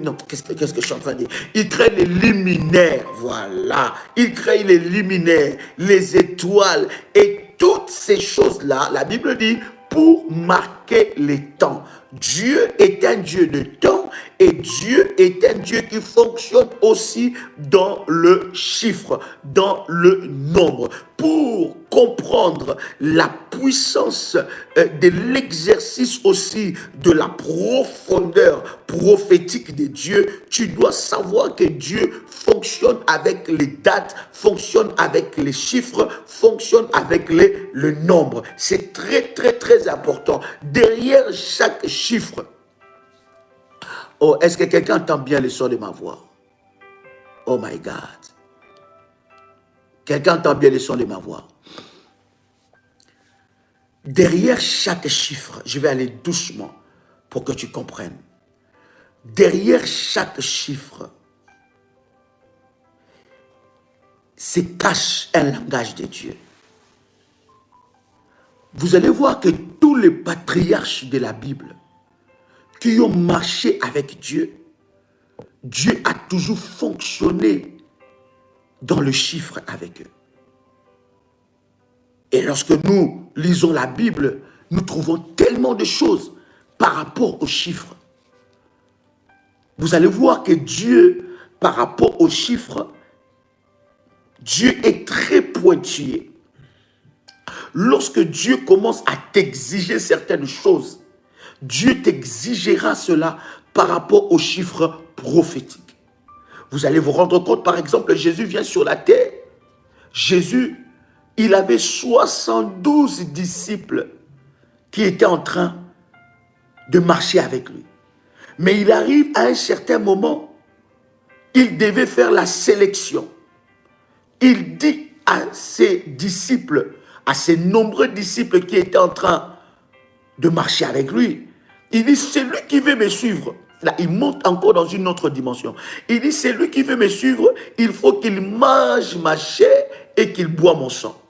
Non, qu'est-ce que je suis en train de dire? Il crée les luminaires. Voilà. Il crée les luminaires, les étoiles. Et toutes ces choses-là, la Bible dit, pour marquer les temps. Dieu est un Dieu de temps et Dieu est un Dieu qui fonctionne aussi dans le chiffre, dans le nombre. Pour comprendre la puissance de l'exercice aussi de la profondeur prophétique de Dieu, tu dois savoir que Dieu fonctionne avec les dates, fonctionne avec les chiffres, fonctionne avec le nombre. C'est très, très, très important. Derrière chaque chiffre, oh, est-ce que quelqu'un entend bien le son de ma voix? Oh my God. Quelqu'un entend bien le son de ma voix? Derrière chaque chiffre, je vais aller doucement pour que tu comprennes. Derrière chaque chiffre, se cache un langage de Dieu. Vous allez voir que tous les patriarches de la Bible qui ont marché avec Dieu, Dieu a toujours fonctionné dans le chiffre avec eux. Et lorsque nous lisons la Bible, nous trouvons tellement de choses par rapport aux chiffres. Vous allez voir que Dieu, par rapport aux chiffres, Dieu est très pointillé. Lorsque Dieu commence à t'exiger certaines choses, Dieu t'exigera cela par rapport aux chiffres prophétiques. Vous allez vous rendre compte, par exemple, Jésus vient sur la terre. Jésus, il avait 72 disciples qui étaient en train de marcher avec lui. Mais il arrive à un certain moment, il devait faire la sélection. Il dit à ses disciples, à ses nombreux disciples qui étaient en train de marcher avec lui, il dit, celui qui veut me suivre, là il monte encore dans une autre dimension. Il dit, celui qui veut me suivre, il faut qu'il mange ma chair et qu'il boit mon sang.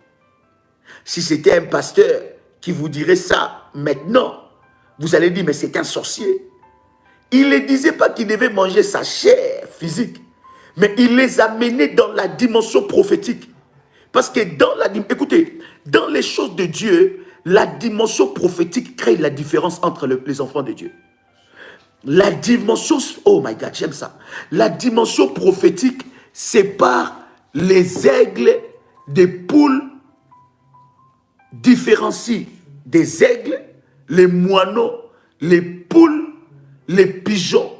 Si c'était un pasteur qui vous dirait ça maintenant, vous allez dire, mais c'est un sorcier. Il ne disait pas qu'il devait manger sa chair physique, mais il les a menés dans la dimension prophétique. Parce que écoutez, dans les choses de Dieu, la dimension prophétique crée la différence entre les enfants de Dieu. La dimension, oh my God, j'aime ça. La dimension prophétique sépare les aigles des poules, différencie des aigles, les moineaux, les poules, les pigeons.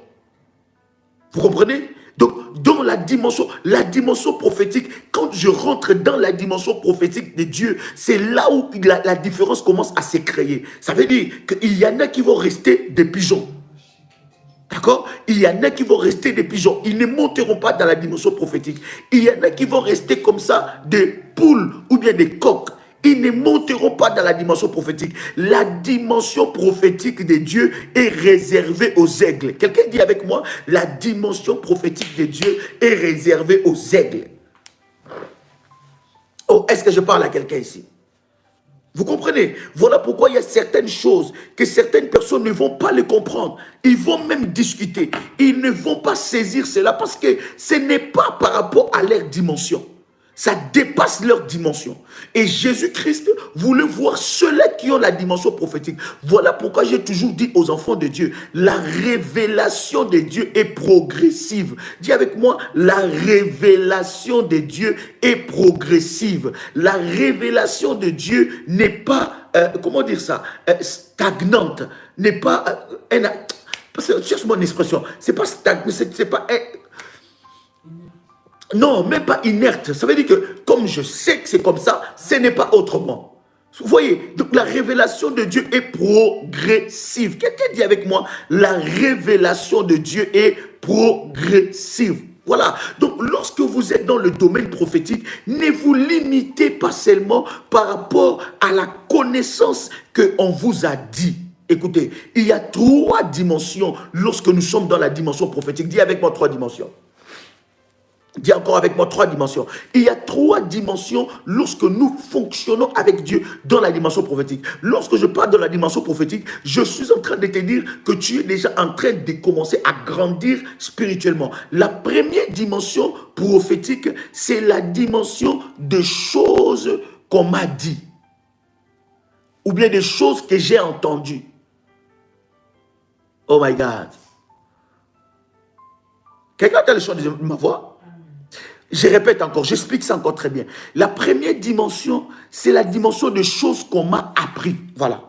Vous comprenez? Donc, dans la dimension prophétique, quand je rentre dans la dimension prophétique de Dieu, c'est là où la différence commence à se créer. Ça veut dire qu'il y en a qui vont rester des pigeons. D'accord? Il y en a qui vont rester des pigeons. Ils ne monteront pas dans la dimension prophétique. Il y en a qui vont rester comme ça, des poules ou bien des coqs. Ils ne monteront pas dans la dimension prophétique. La dimension prophétique de Dieu est réservée aux aigles. Quelqu'un dit avec moi, la dimension prophétique de Dieu est réservée aux aigles. Oh, est-ce que je parle à quelqu'un ici? Vous comprenez? Voilà pourquoi il y a certaines choses que certaines personnes ne vont pas les comprendre. Ils vont même discuter. Ils ne vont pas saisir cela parce que ce n'est pas par rapport à leur dimension. Ça dépasse leur dimension. Et Jésus-Christ voulait voir ceux-là qui ont la dimension prophétique. Voilà pourquoi j'ai toujours dit aux enfants de Dieu, la révélation de Dieu est progressive. Dis avec moi, la révélation de Dieu est progressive. La révélation de Dieu n'est pas, comment dire ça, stagnante, n'est pas, cherche mon expression, c'est pas stagnant, c'est pas... Non, même pas inerte. Ça veut dire que comme je sais que c'est comme ça, ce n'est pas autrement. Vous voyez, donc la révélation de Dieu est progressive. Quelqu'un dit avec moi, la révélation de Dieu est progressive. Voilà. Donc lorsque vous êtes dans le domaine prophétique, ne vous limitez pas seulement par rapport à la connaissance qu'on vous a dit. Écoutez, il y a 3 dimensions lorsque nous sommes dans la dimension prophétique. Dis avec moi 3 dimensions. Dis encore avec moi 3 dimensions. Il y a 3 dimensions lorsque nous fonctionnons avec Dieu dans la dimension prophétique. Lorsque je parle de la dimension prophétique, je suis en train de te dire que tu es déjà en train de commencer à grandir spirituellement. La première dimension prophétique, c'est la dimension de choses qu'on m'a dit. Ou bien des choses que j'ai entendues. Oh my God. Quelqu'un a le choix de ma voix? Je répète encore, j'explique ça encore très bien. La première dimension, c'est la dimension de choses qu'on m'a appris. Voilà.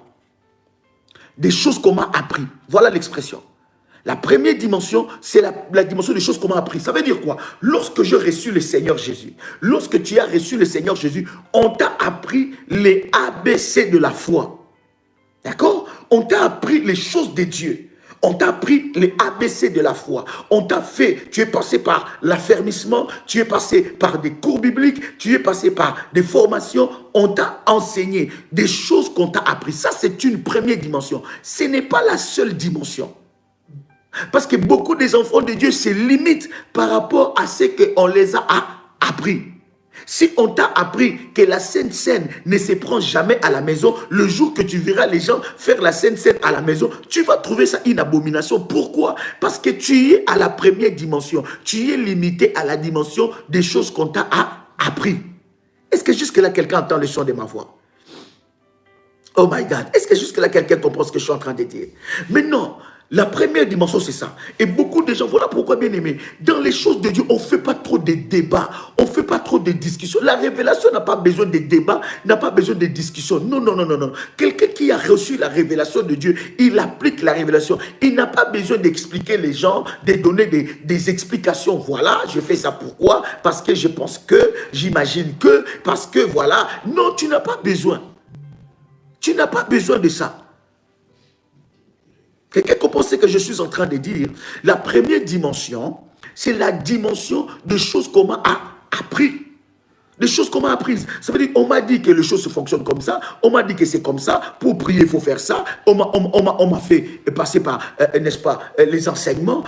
Des choses qu'on m'a appris. Voilà l'expression. La première dimension, c'est la dimension des choses qu'on m'a appris. Ça veut dire quoi? Lorsque j'ai reçu le Seigneur Jésus, lorsque tu as reçu le Seigneur Jésus, on t'a appris les ABC de la foi. D'accord? On t'a appris les choses de Dieu. On t'a appris les ABC de la foi. On t'a fait, tu es passé par l'affermissement, tu es passé par des cours bibliques, tu es passé par des formations. On t'a enseigné des choses qu'on t'a appris. Ça, c'est une première dimension. Ce n'est pas la seule dimension. Parce que beaucoup des enfants de Dieu se limitent par rapport à ce qu'on les a appris. Si on t'a appris que la Sainte Seine ne se prend jamais à la maison, le jour que tu verras les gens faire la Sainte Seine à la maison, tu vas trouver ça une abomination. Pourquoi? Parce que tu es à la première dimension. Tu es limité à la dimension des choses qu'on t'a appris. Est-ce que jusque-là, quelqu'un entend le son de ma voix? Oh my God. Est-ce que jusque-là, quelqu'un comprend ce que je suis en train de dire? Mais non. La première dimension, c'est ça. Et beaucoup de gens, voilà pourquoi, bien aimé, dans les choses de Dieu, on ne fait pas trop de débats, on ne fait pas trop de discussions. La révélation n'a pas besoin de débats, n'a pas besoin de discussions. Non, non, non, non, non. Quelqu'un qui a reçu la révélation de Dieu, il applique la révélation. Il n'a pas besoin d'expliquer les gens, de donner des explications. Voilà, je fais ça pourquoi? Parce que je pense que, j'imagine que, parce que voilà. Non, tu n'as pas besoin. Tu n'as pas besoin de ça. Quelqu'un comprend ce que je suis en train de dire? La première dimension, c'est la dimension de choses qu'on m'a appris. Des choses qu'on m'a apprises. Ça veut dire on m'a dit que les choses se fonctionnent comme ça. On m'a dit que c'est comme ça. Pour prier, il faut faire ça. On m'a fait passer par, n'est-ce pas, les enseignements,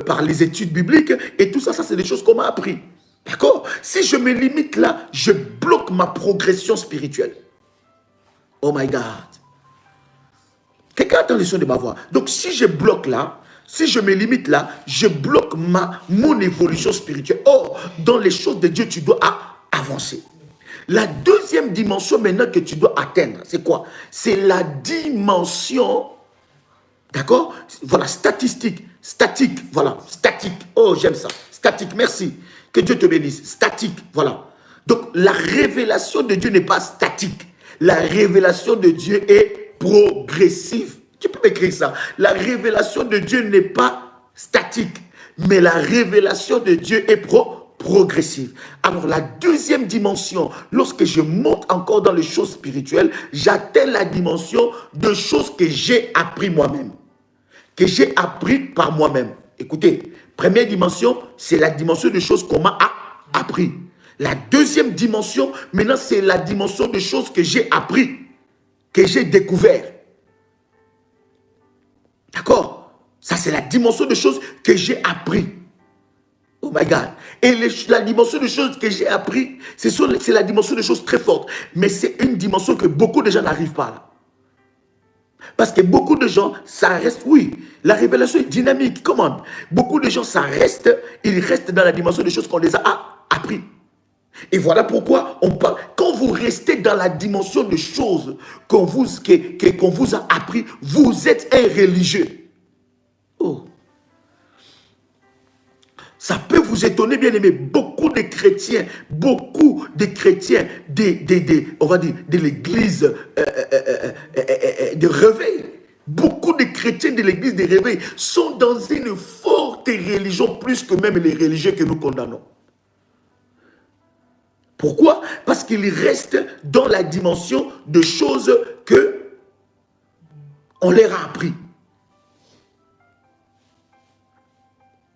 par les études bibliques. Et tout ça, ça c'est des choses qu'on m'a appris. D'accord? Si je me limite là, je bloque ma progression spirituelle. Oh my God. Quelqu'un attend le son de ma voix. Donc, si je bloque là, si je me limite là, je bloque mon évolution spirituelle. Or, dans les choses de Dieu, tu dois avancer. La deuxième dimension maintenant que tu dois atteindre, c'est quoi? C'est la dimension, d'accord? Voilà, statique, voilà, statique. Oh, j'aime ça. Statique, merci. Que Dieu te bénisse. Statique, voilà. Donc, la révélation de Dieu n'est pas statique. La révélation de Dieu est progressive. Tu peux écrire ça. La révélation de Dieu n'est pas statique, mais la révélation de Dieu est progressive. Alors la deuxième dimension, lorsque je monte encore dans les choses spirituelles, j'atteins la dimension de choses que j'ai appris moi-même, que j'ai appris par moi-même. Écoutez, première dimension, c'est la dimension de choses qu'on m'a appris. La deuxième dimension, maintenant, c'est la dimension de choses que j'ai appris, que j'ai découvert. D'accord? Ça, c'est la dimension de choses que j'ai appris. Oh my God. Et la dimension de choses que j'ai appris, c'est la dimension de choses très fortes. Mais c'est une dimension que beaucoup de gens n'arrivent pas là. Parce que beaucoup de gens, ça reste, oui, la révélation est dynamique, comment? Beaucoup de gens, ils restent dans la dimension des choses qu'on les a appris. Et voilà pourquoi on parle, quand vous restez dans la dimension des choses qu'on vous a appris, vous êtes un religieux. Oh. Ça peut vous étonner, bien aimé. Beaucoup de chrétiens, on va dire, de l'église de réveil, beaucoup de chrétiens de l'église de réveil sont dans une forte religion, plus que même les religieux que nous condamnons. Pourquoi? Parce qu'ils restent dans la dimension de choses que on leur a appris.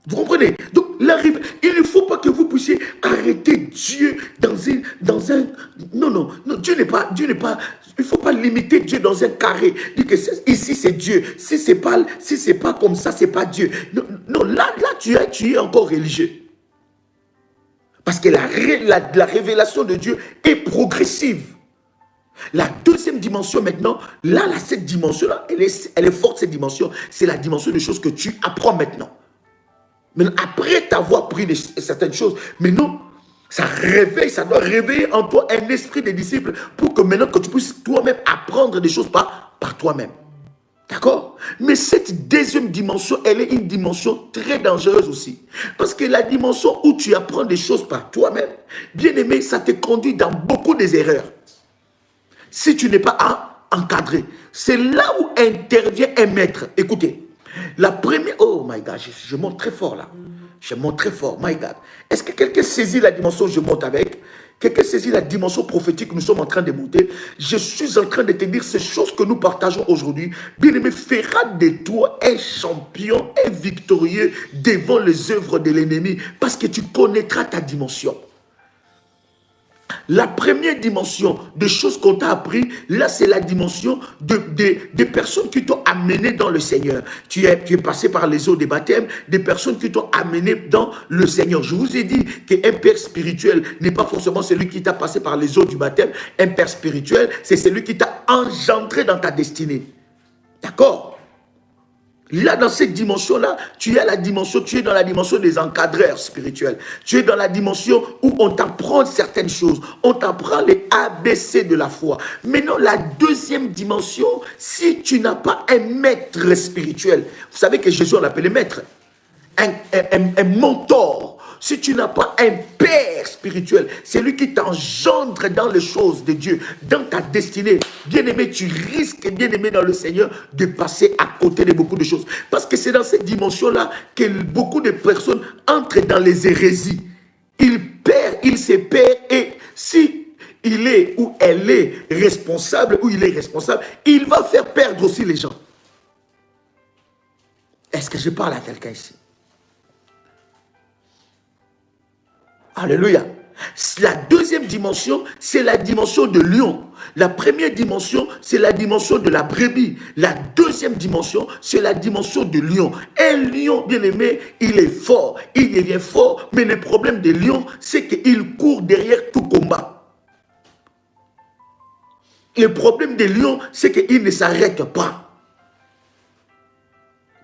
Vous comprenez? Donc, il ne faut pas que vous puissiez arrêter Dieu dans un... Non, Dieu n'est pas... Il ne faut pas limiter Dieu dans un carré. Dire que ici, c'est Dieu. Si c'est pas comme ça, c'est pas Dieu. Non, là tu es encore religieux. Parce que la révélation de Dieu est progressive. La deuxième dimension maintenant, cette dimension-là, elle est forte, cette dimension. C'est la dimension des choses que tu apprends maintenant. Mais après t'avoir pris certaines choses, mais non, ça doit réveiller en toi un esprit de disciple pour que maintenant que tu puisses toi-même apprendre des choses par toi-même. D'accord? Mais cette deuxième dimension, elle est une dimension très dangereuse aussi. Parce que la dimension où tu apprends des choses par toi-même, bien aimé, ça te conduit dans beaucoup des erreurs. Si tu n'es pas encadré, c'est là où intervient un maître. Écoutez. La première... Oh my God, je monte très fort là. Je monte très fort, my God. Est-ce que quelqu'un saisit la dimension que je monte avec? Quelqu'un saisit la dimension prophétique que nous sommes en train de monter? Je suis en train de te dire ces choses que nous partageons aujourd'hui. Bien-aimé, fera de toi un champion, un victorieux devant les œuvres de l'ennemi parce que tu connaîtras ta dimension. La première dimension de choses qu'on t'a appris, là c'est la dimension des personnes qui t'ont amené dans le Seigneur. Tu es passé par les eaux des baptêmes, des personnes qui t'ont amené dans le Seigneur. Je vous ai dit qu'un père spirituel n'est pas forcément celui qui t'a passé par les eaux du baptême. Un père spirituel, c'est celui qui t'a engendré dans ta destinée. D'accord? Là, dans cette dimension-là, tu es dans la dimension des encadreurs spirituels. Tu es dans la dimension où on t'apprend certaines choses. On t'apprend les ABC de la foi. Maintenant, la deuxième dimension, si tu n'as pas un maître spirituel, vous savez que Jésus, on l'appelait maître, un mentor. Si tu n'as pas un père spirituel, c'est lui qui t'engendre dans les choses de Dieu, dans ta destinée. Bien-aimé, tu risques, bien-aimé dans le Seigneur, de passer à côté de beaucoup de choses. Parce que c'est dans cette dimension-là que beaucoup de personnes entrent dans les hérésies. Il se perd et si il est ou elle est responsable, ou il est responsable, il va faire perdre aussi les gens. Est-ce que je parle à quelqu'un ici? Alléluia. La deuxième dimension, c'est la dimension de lion. La première dimension, c'est la dimension de la brebis. La deuxième dimension, c'est la dimension de lion. Un lion, bien aimé, il est fort. Il devient fort, mais le problème des lions, c'est qu'il court derrière tout combat. Le problème des lions, c'est qu'il ne s'arrête pas.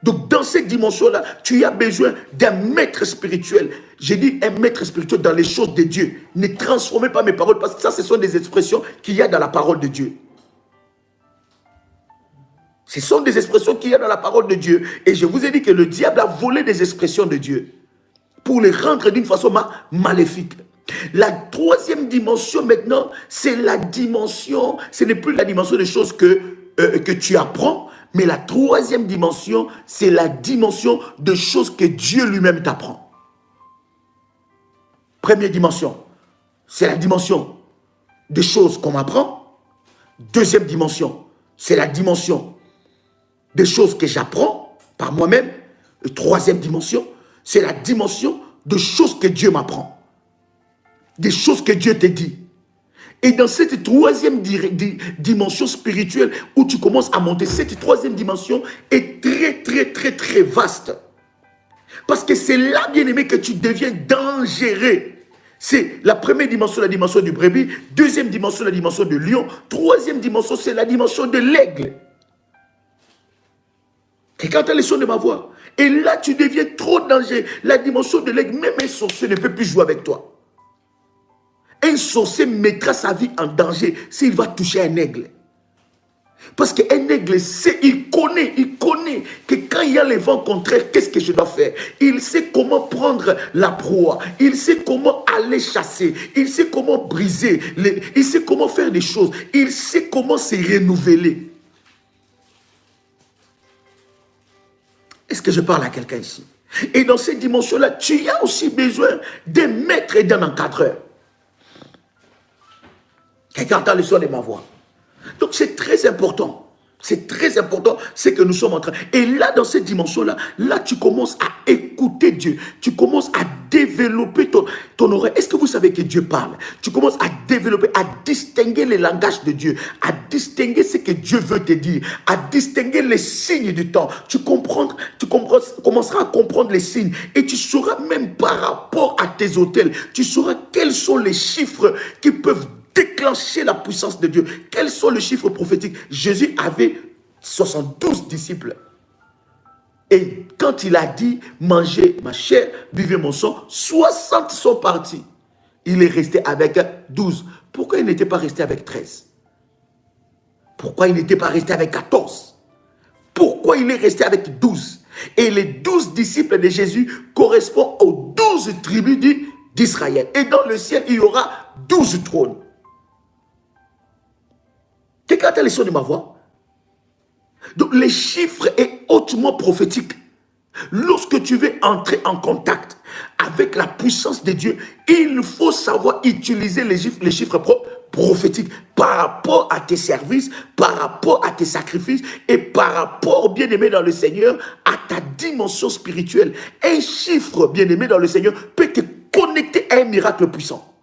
Donc, dans cette dimension-là, tu as besoin d'un maître spirituel. J'ai dit un maître spirituel dans les choses de Dieu. Ne transformez pas mes paroles, parce que ça, ce sont des expressions qu'il y a dans la parole de Dieu. Ce sont des expressions qu'il y a dans la parole de Dieu. Et je vous ai dit que le diable a volé des expressions de Dieu pour les rendre d'une façon maléfique. La troisième dimension maintenant, c'est la dimension, ce n'est plus la dimension des choses que tu apprends, mais la troisième dimension, c'est la dimension de choses que Dieu lui-même t'apprend. Première dimension, c'est la dimension des choses qu'on m'apprend. Deuxième dimension, c'est la dimension des choses que j'apprends par moi-même. Et troisième dimension, c'est la dimension de choses que Dieu m'apprend. Des choses que Dieu te dit. Et dans cette troisième dimension spirituelle où tu commences à monter, cette troisième dimension est très, très, très, très vaste. Parce que c'est là, bien-aimé, que tu deviens dangereux. C'est la première dimension, la dimension du brebis. Deuxième dimension, la dimension du lion. Troisième dimension, c'est la dimension de l'aigle. Et quand tu as les sons de ma voix, et là, tu deviens trop dangereux. La dimension de l'aigle, même un sorcier ne peut plus jouer avec toi. Un sorcier mettra sa vie en danger s'il va toucher un aigle. Parce qu'un aigle sait, il connaît que quand il y a les vents contraires, qu'est-ce que je dois faire? Il sait comment prendre la proie, il sait comment aller chasser, il sait comment briser, il sait comment faire des choses, il sait comment se renouveler. Est-ce que je parle à quelqu'un ici? Et dans cette dimension-là, tu as aussi besoin d'un maître et d'un encadreur. Quelqu'un entend le son de ma voix. Donc c'est très important. C'est très important ce que nous sommes en train. Et là, dans cette dimension-là, là, tu commences à écouter Dieu. Tu commences à développer ton oreille. Est-ce que vous savez que Dieu parle? Tu commences à développer, à distinguer les langages de Dieu, à distinguer ce que Dieu veut te dire, à distinguer les signes du temps. Tu commenceras à comprendre les signes. Et tu sauras même par rapport à tes autels, tu sauras quels sont les chiffres qui peuvent déclencher la puissance de Dieu. Quels sont les chiffres prophétiques? Jésus avait 72 disciples. Et quand il a dit, mangez ma chair, buvez mon sang, 60 sont partis. Il est resté avec 12. Pourquoi il n'était pas resté avec 13? Pourquoi il n'était pas resté avec 14? Pourquoi il est resté avec 12? Et les 12 disciples de Jésus correspondent aux 12 tribus d'Israël. Et dans le ciel, il y aura 12 trônes. Quelqu'un a les sons de ma voix? Donc, les chiffres est hautement prophétique. Lorsque tu veux entrer en contact avec la puissance de Dieu, il faut savoir utiliser les chiffres prophétiques par rapport à tes services, par rapport à tes sacrifices et par rapport, bien-aimé dans le Seigneur, à ta dimension spirituelle. Un chiffre, bien-aimé dans le Seigneur, peut te connecter à un miracle puissant.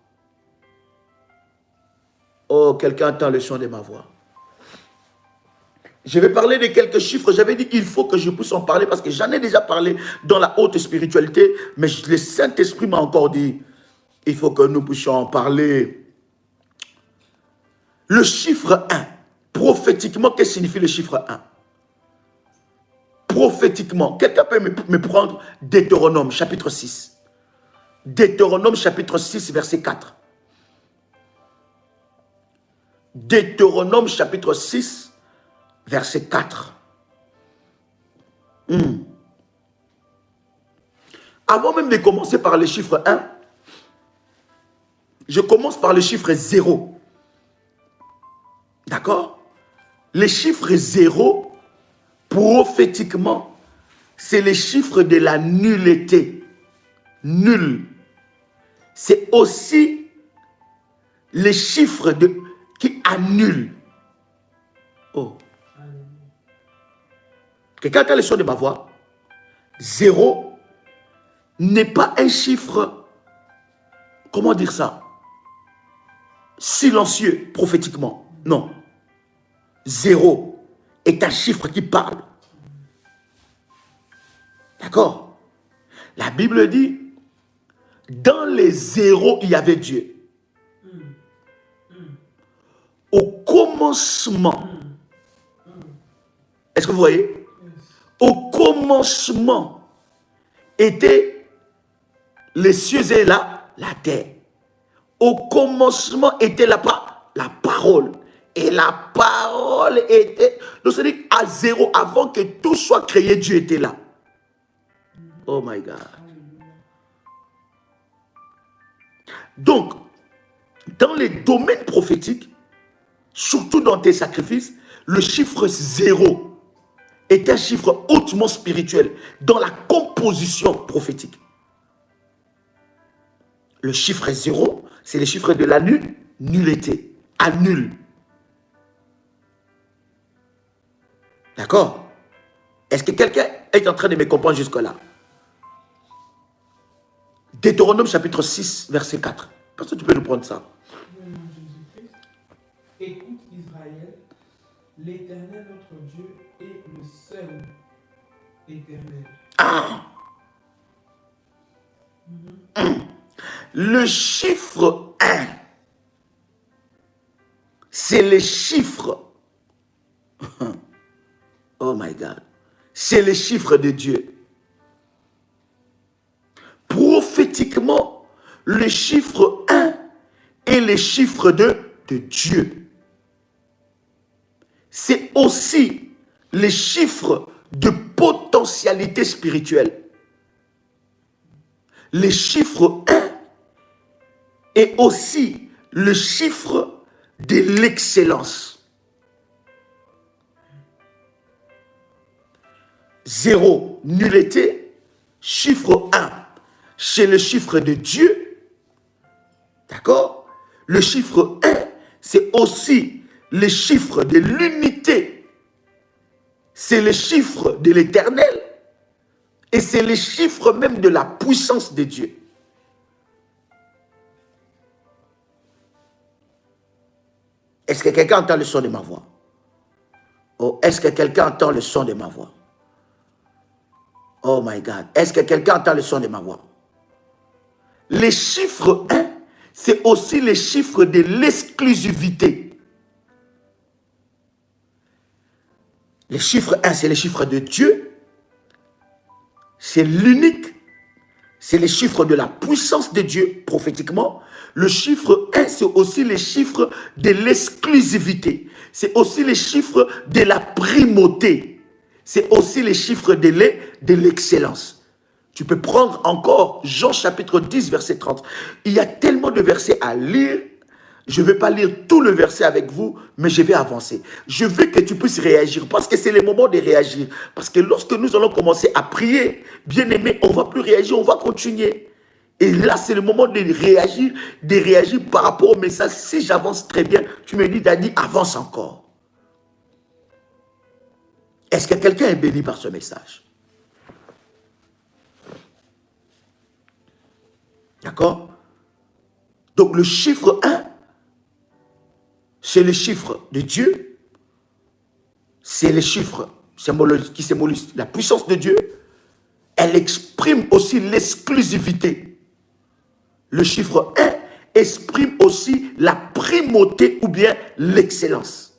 Oh, quelqu'un entend le son de ma voix. Je vais parler de quelques chiffres. J'avais dit qu'il faut que je puisse en parler parce que j'en ai déjà parlé dans la haute spiritualité. Mais le Saint-Esprit m'a encore dit, il faut que nous puissions en parler. Le chiffre 1. Prophétiquement, qu'est-ce que signifie le chiffre 1? Prophétiquement, quelqu'un peut me prendre Deutéronome chapitre 6. Deutéronome chapitre 6 verset 4. Deutéronome chapitre 6 verset 4. Avant même de commencer par le chiffre 1, je commence par le chiffre 0. D'accord? Le chiffre 0, prophétiquement, c'est le chiffre de la nullité. Nul. C'est aussi le chiffre qui annule. Oh. Quelqu'un a le son de ma voix? 0 n'est pas un chiffre, comment dire ça? Silencieux, prophétiquement. Non. 0 est un chiffre qui parle. D'accord? La Bible dit, dans les zéros, il y avait Dieu. Au commencement. Est-ce que vous voyez? Au commencement étaient les cieux et la terre. Au commencement était la parole. Et la parole était... Donc c'est-à-dire à 0, avant que tout soit créé, Dieu était là. Oh my God. Donc, dans les domaines prophétiques, surtout dans tes sacrifices, le chiffre 0 est un chiffre hautement spirituel dans la composition prophétique. Le chiffre 0, c'est le chiffre de la nullité. Annule. D'accord? Est-ce que quelqu'un est en train de me comprendre jusque-là? Deutéronome chapitre 6, verset 4. Parce que tu peux nous prendre ça. Écoute Israël, l'Éternel notre Dieu est le seul éternel. Ah! Le chiffre 1, c'est les chiffres. Oh my God. C'est les chiffres de Dieu. Prophétiquement, le chiffre 1 est les chiffres de Dieu. C'est aussi les chiffres de potentialité spirituelle. Le chiffre 1 est aussi le chiffre de l'excellence. 0, nullité. Chiffre 1, c'est le chiffre de Dieu. D'accord? Le chiffre 1, c'est aussi le chiffre de l'unité. C'est le chiffre de l'éternel. Et c'est le chiffre même de la puissance de Dieu. Est-ce que quelqu'un entend le son de ma voix? Oh, est-ce que quelqu'un entend le son de ma voix? Oh my God. Est-ce que quelqu'un entend le son de ma voix? Les chiffres 1, c'est aussi les chiffres de l'exclusivité. Les chiffres 1, c'est les chiffres de Dieu. C'est l'unique. C'est les chiffres de la puissance de Dieu, prophétiquement. Le chiffre 1, c'est aussi les chiffres de l'exclusivité. C'est aussi les chiffres de la primauté. C'est aussi les chiffres de l'excellence. Tu peux prendre encore Jean chapitre 10, verset 30. Il y a tellement de versets à lire. Je ne vais pas lire tout le verset avec vous, mais je vais avancer. Je veux que tu puisses réagir, parce que c'est le moment de réagir. Parce que lorsque nous allons commencer à prier, bien aimé, on ne va plus réagir, on va continuer. Et là, c'est le moment de réagir par rapport au message. Si j'avance très bien, tu me dis, Daddy, avance encore. Est-ce que quelqu'un est béni par ce message? D'accord? Donc le chiffre 1, c'est le chiffre de Dieu. C'est le chiffre qui symbolise la puissance de Dieu. Elle exprime aussi l'exclusivité. Le chiffre 1 exprime aussi la primauté ou bien l'excellence.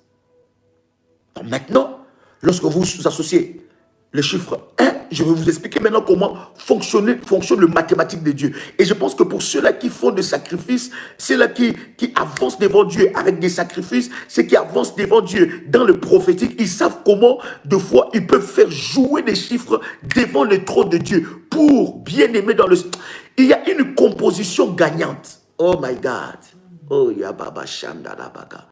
Maintenant, lorsque vous associez le chiffre 1, je vais vous expliquer maintenant comment fonctionne le mathématique de Dieu. Et je pense que pour ceux-là qui font des sacrifices, ceux-là qui avancent devant Dieu avec des sacrifices, ceux qui avancent devant Dieu dans le prophétique, ils savent comment, de fois, ils peuvent faire jouer des chiffres devant le trône de Dieu pour bien aimer dans le... Il y a une composition gagnante. Oh my God. Oh, Yababa Shandalabaga.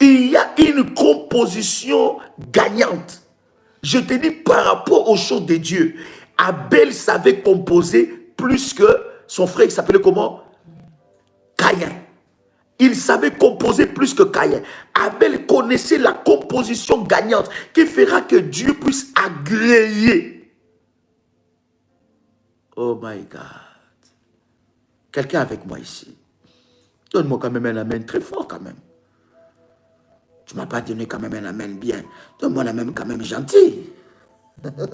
Il y a une composition gagnante. Je te dis par rapport aux choses de Dieu. Abel savait composer plus que son frère qui s'appelait comment? Caïn. Il savait composer plus que Caïn. Abel connaissait la composition gagnante qui fera que Dieu puisse agréer. Oh my God. Quelqu'un avec moi ici. Donne-moi quand même un amen très fort quand même. Tu ne m'as pas donné quand même un amen bien. Donne-moi un amen quand même gentil. Donne-moi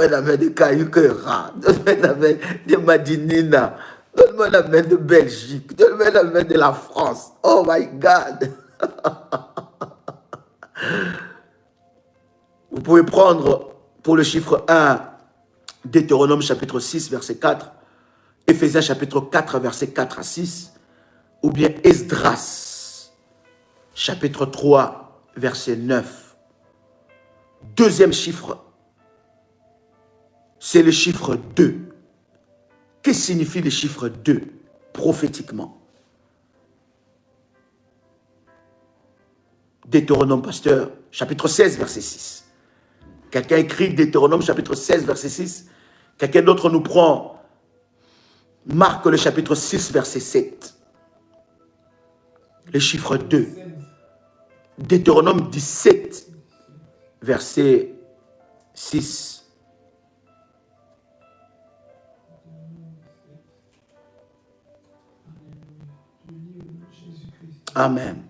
un amen de Kayukera. Donne-moi un amen de Madinina. Donne-moi un amen de Belgique. Donne-moi un amen de la France. Oh my God. Vous pouvez prendre pour le chiffre 1, Deutéronome chapitre 6, verset 4. Éphésiens chapitre 4, verset 4 à 6. Ou bien Esdras, chapitre 3, verset 9. Deuxième chiffre, c'est le chiffre 2. Que signifie le chiffre 2 prophétiquement? Deutéronome, pasteur, chapitre 16, verset 6. Quelqu'un écrit Deutéronome, chapitre 16, verset 6. Quelqu'un d'autre nous prend Marc, le chapitre 6, verset 7. Le chiffre 2. Deutéronome 17, verset 6. Amen.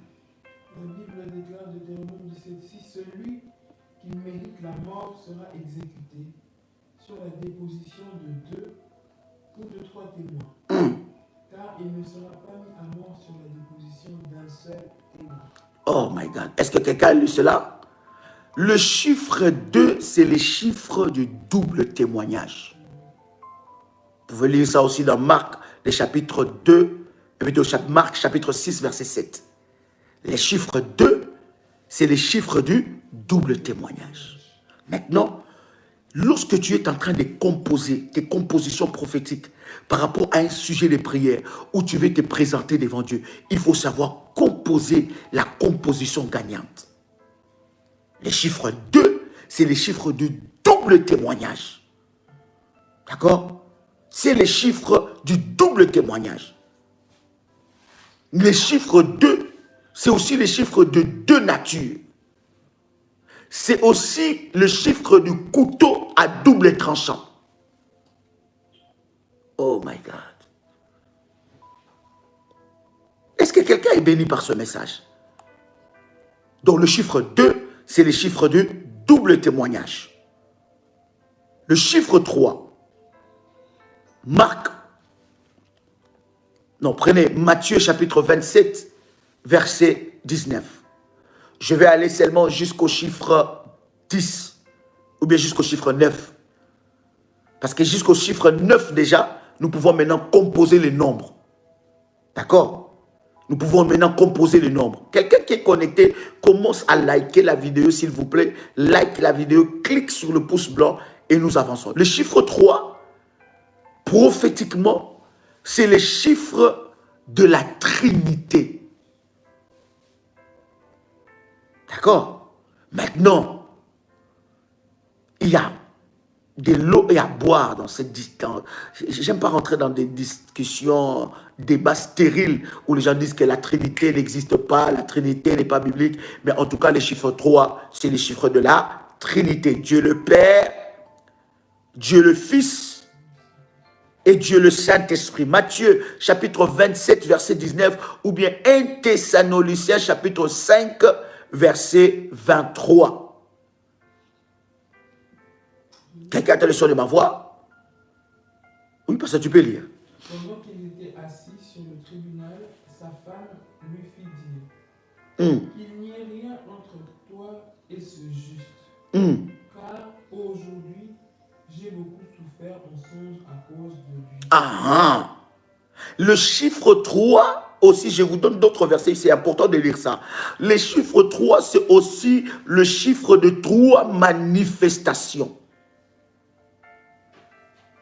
La Bible déclare Deutéronome 17, 6, celui qui mérite la mort sera exécuté. sur la déposition de 2 ou de 3 témoins. Car il ne sera pas mis à mort sur la déposition d'un seul témoin. Oh my God. Est-ce que quelqu'un a lu cela? Le chiffre 2, c'est les chiffres du double témoignage. Vous pouvez lire ça aussi dans Marc, le chapitre 2, et plutôt Marc, chapitre 6, verset 7. Les chiffres 2, c'est les chiffres du double témoignage. Maintenant, lorsque tu es en train de composer tes compositions prophétiques par rapport à un sujet de prière où tu veux te présenter devant Dieu, il faut savoir composer la composition gagnante. Les chiffres 2, c'est les chiffres du double témoignage. D'accord? C'est les chiffres du double témoignage. Les chiffres 2, c'est aussi les chiffres de deux natures. C'est aussi le chiffre du couteau à double tranchant. Oh my God. Est-ce que quelqu'un est béni par ce message? Donc le chiffre 2, c'est le chiffre du double témoignage. Le chiffre 3, prenez Matthieu chapitre 27, verset 19. Je vais aller seulement jusqu'au chiffre 10, ou bien jusqu'au chiffre 9. Parce que jusqu'au chiffre 9 déjà, nous pouvons maintenant composer les nombres. D'accord? Nous pouvons maintenant composer les nombres. Quelqu'un qui est connecté, commence à liker la vidéo, s'il vous plaît. Like la vidéo, clique sur le pouce blanc et nous avançons. Le chiffre 3, prophétiquement, c'est le chiffre de la Trinité. D'accord? Maintenant, il y a de l'eau et à boire dans cette distance. J'aime pas rentrer dans des discussions, débats stériles où les gens disent que la Trinité n'existe pas, la Trinité n'est pas biblique. Mais en tout cas, les chiffres 3, c'est les chiffres de la Trinité. Dieu le Père, Dieu le Fils et Dieu le Saint-Esprit. Matthieu, chapitre 27, verset 19, ou bien 1 Thessaloniciens, chapitre 5, verset 23. Quelqu'un a le son de ma voix? Oui, parce que tu peux lire. Pendant qu'il était assis sur le tribunal, sa femme lui fit dire qu'il n'y ait rien entre toi et ce juste. Car aujourd'hui, j'ai beaucoup souffert en songe à cause de lui. Le chiffre 3, aussi, je vous donne d'autres versets, c'est important de lire ça. Le chiffre 3, c'est aussi le chiffre de 3 manifestations.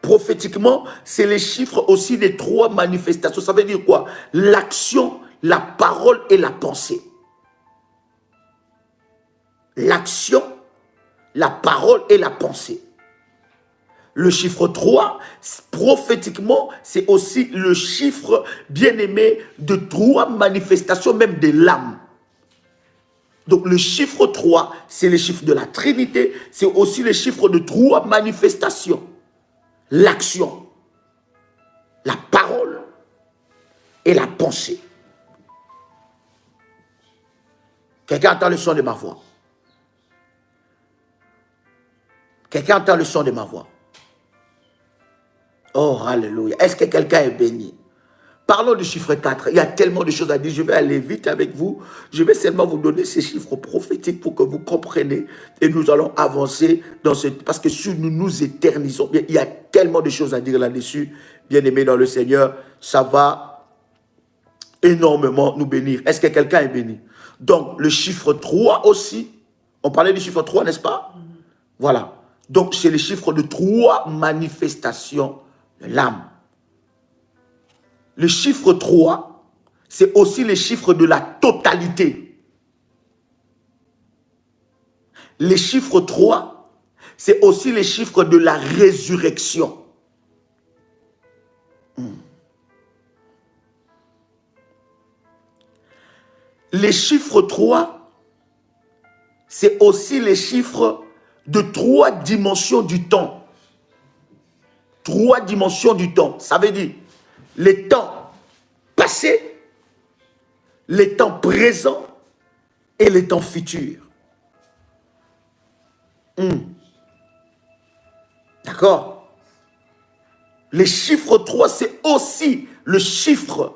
Prophétiquement, c'est les chiffres aussi des 3 manifestations. Ça veut dire quoi? L'action, la parole et la pensée. L'action, la parole et la pensée. Le chiffre 3, prophétiquement, c'est aussi le chiffre, bien-aimé, de 3 manifestations, même de l'âme. Donc le chiffre 3, c'est le chiffre de la Trinité, c'est aussi le chiffre de 3 manifestations. L'action, la parole et la pensée. Quelqu'un entend le son de ma voix? Quelqu'un entend le son de ma voix? Oh, alléluia. Est-ce que quelqu'un est béni? Parlons du chiffre 4. Il y a tellement de choses à dire. Je vais aller vite avec vous. Je vais seulement vous donner ces chiffres prophétiques pour que vous compreniez. Et nous allons avancer dans ce... Parce que si nous nous éternisons, bien, il y a tellement de choses à dire là-dessus. Bien aimé dans le Seigneur, ça va énormément nous bénir. Est-ce que quelqu'un est béni? Donc, le chiffre 3 aussi. On parlait du chiffre 3, n'est-ce pas? Voilà. Donc, c'est le chiffre de 3 manifestations de l'âme. Le chiffre 3, c'est aussi le chiffre de la totalité. Le chiffre 3, c'est aussi le chiffre de la résurrection. Le chiffre 3, c'est aussi le chiffre de 3 dimensions du temps. 3 dimensions du temps. Ça veut dire le temps passé, le temps présent et le temps futur. D'accord? D'accord? Le chiffre 3, c'est aussi le chiffre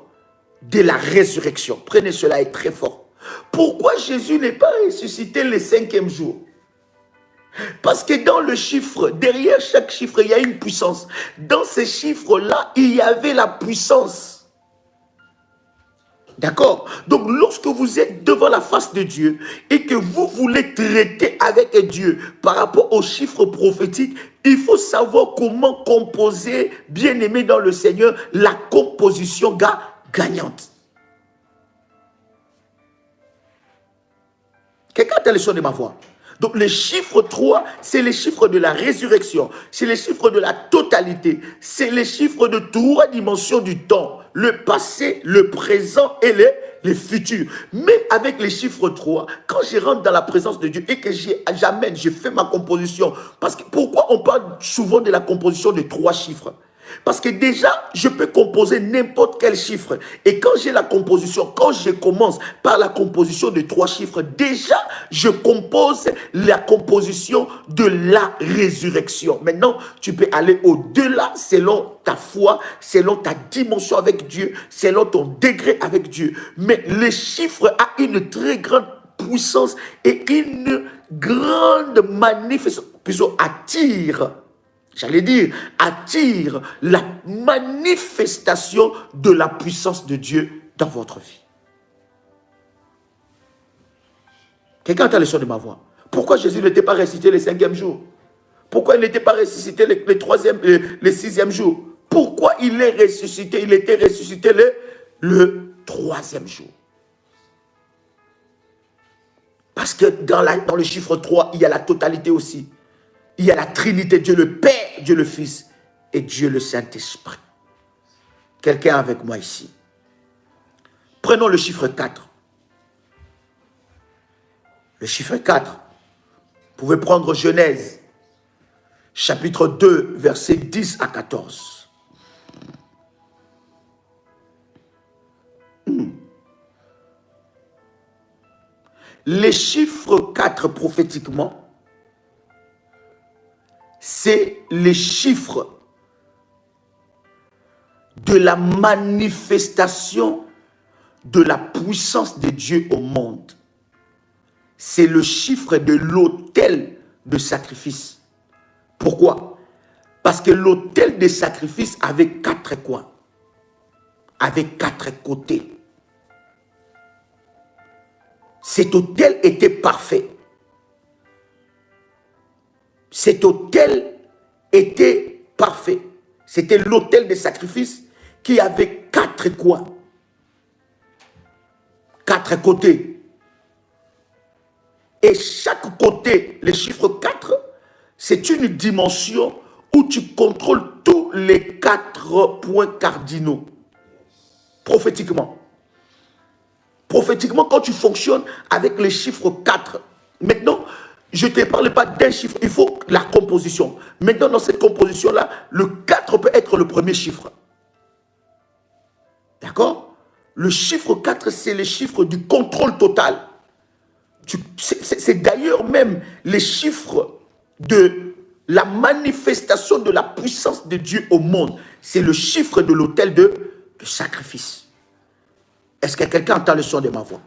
de la résurrection. Prenez cela, est très fort. Pourquoi Jésus n'est pas ressuscité le 5e jour? Parce que dans le chiffre, derrière chaque chiffre, il y a une puissance. Dans ces chiffres-là, il y avait la puissance. D'accord? Donc, lorsque vous êtes devant la face de Dieu et que vous voulez traiter avec Dieu par rapport aux chiffres prophétiques, il faut savoir comment composer, bien aimé dans le Seigneur, la composition gagnante. Quelqu'un a le son de ma voix? Donc, le chiffre 3, c'est le chiffre de la résurrection. C'est le chiffre de la totalité. C'est le chiffre de 3 dimensions du temps. Le passé, le présent et le futur. Même avec les chiffres 3, quand je rentre dans la présence de Dieu et que j'amène, je fais ma composition. Parce que pourquoi on parle souvent de la composition de 3 chiffres? Parce que déjà, je peux composer n'importe quel chiffre. Et quand j'ai la composition, quand je commence par la composition de 3 chiffres, déjà, je compose la composition de la résurrection. Maintenant, tu peux aller au-delà selon ta foi, selon ta dimension avec Dieu, selon ton degré avec Dieu. Mais le chiffre a une très grande puissance et une grande manifestation, attire la manifestation de la puissance de Dieu dans votre vie. Quelqu'un entend le son de ma voix? Pourquoi Jésus n'était pas ressuscité le 5e jour? Pourquoi il n'était pas ressuscité le 6e jour? Pourquoi il est ressuscité? Il était ressuscité le 3e jour. Parce que dans le chiffre 3, il y a la totalité aussi. Il y a la Trinité, Dieu le Père, Dieu le Fils et Dieu le Saint-Esprit. Quelqu'un avec moi ici? Prenons le chiffre 4. Le chiffre 4. Vous pouvez prendre Genèse, chapitre 2, versets 10 à 14. Les chiffres 4 prophétiquement, c'est les chiffres de la manifestation de la puissance de Dieu au monde. C'est le chiffre de l'autel de sacrifice. Pourquoi? Parce que l'autel de sacrifice avait 4 coins, avait 4 côtés. Cet autel était parfait. Cet autel était parfait. C'était l'autel de sacrifice qui avait 4 coins, 4 côtés. Et chaque côté, le chiffre 4, c'est une dimension où tu contrôles tous les 4 points cardinaux. Prophétiquement. Prophétiquement, quand tu fonctionnes avec le chiffre 4, maintenant, je ne te parle pas d'un chiffre, il faut la composition. Maintenant, dans cette composition-là, le 4 peut être le premier chiffre. D'accord? Le chiffre 4, c'est le chiffre du contrôle total. C'est d'ailleurs même les chiffres de la manifestation de la puissance de Dieu au monde. C'est le chiffre de l'autel de sacrifice. Est-ce que quelqu'un entend le son de ma voix?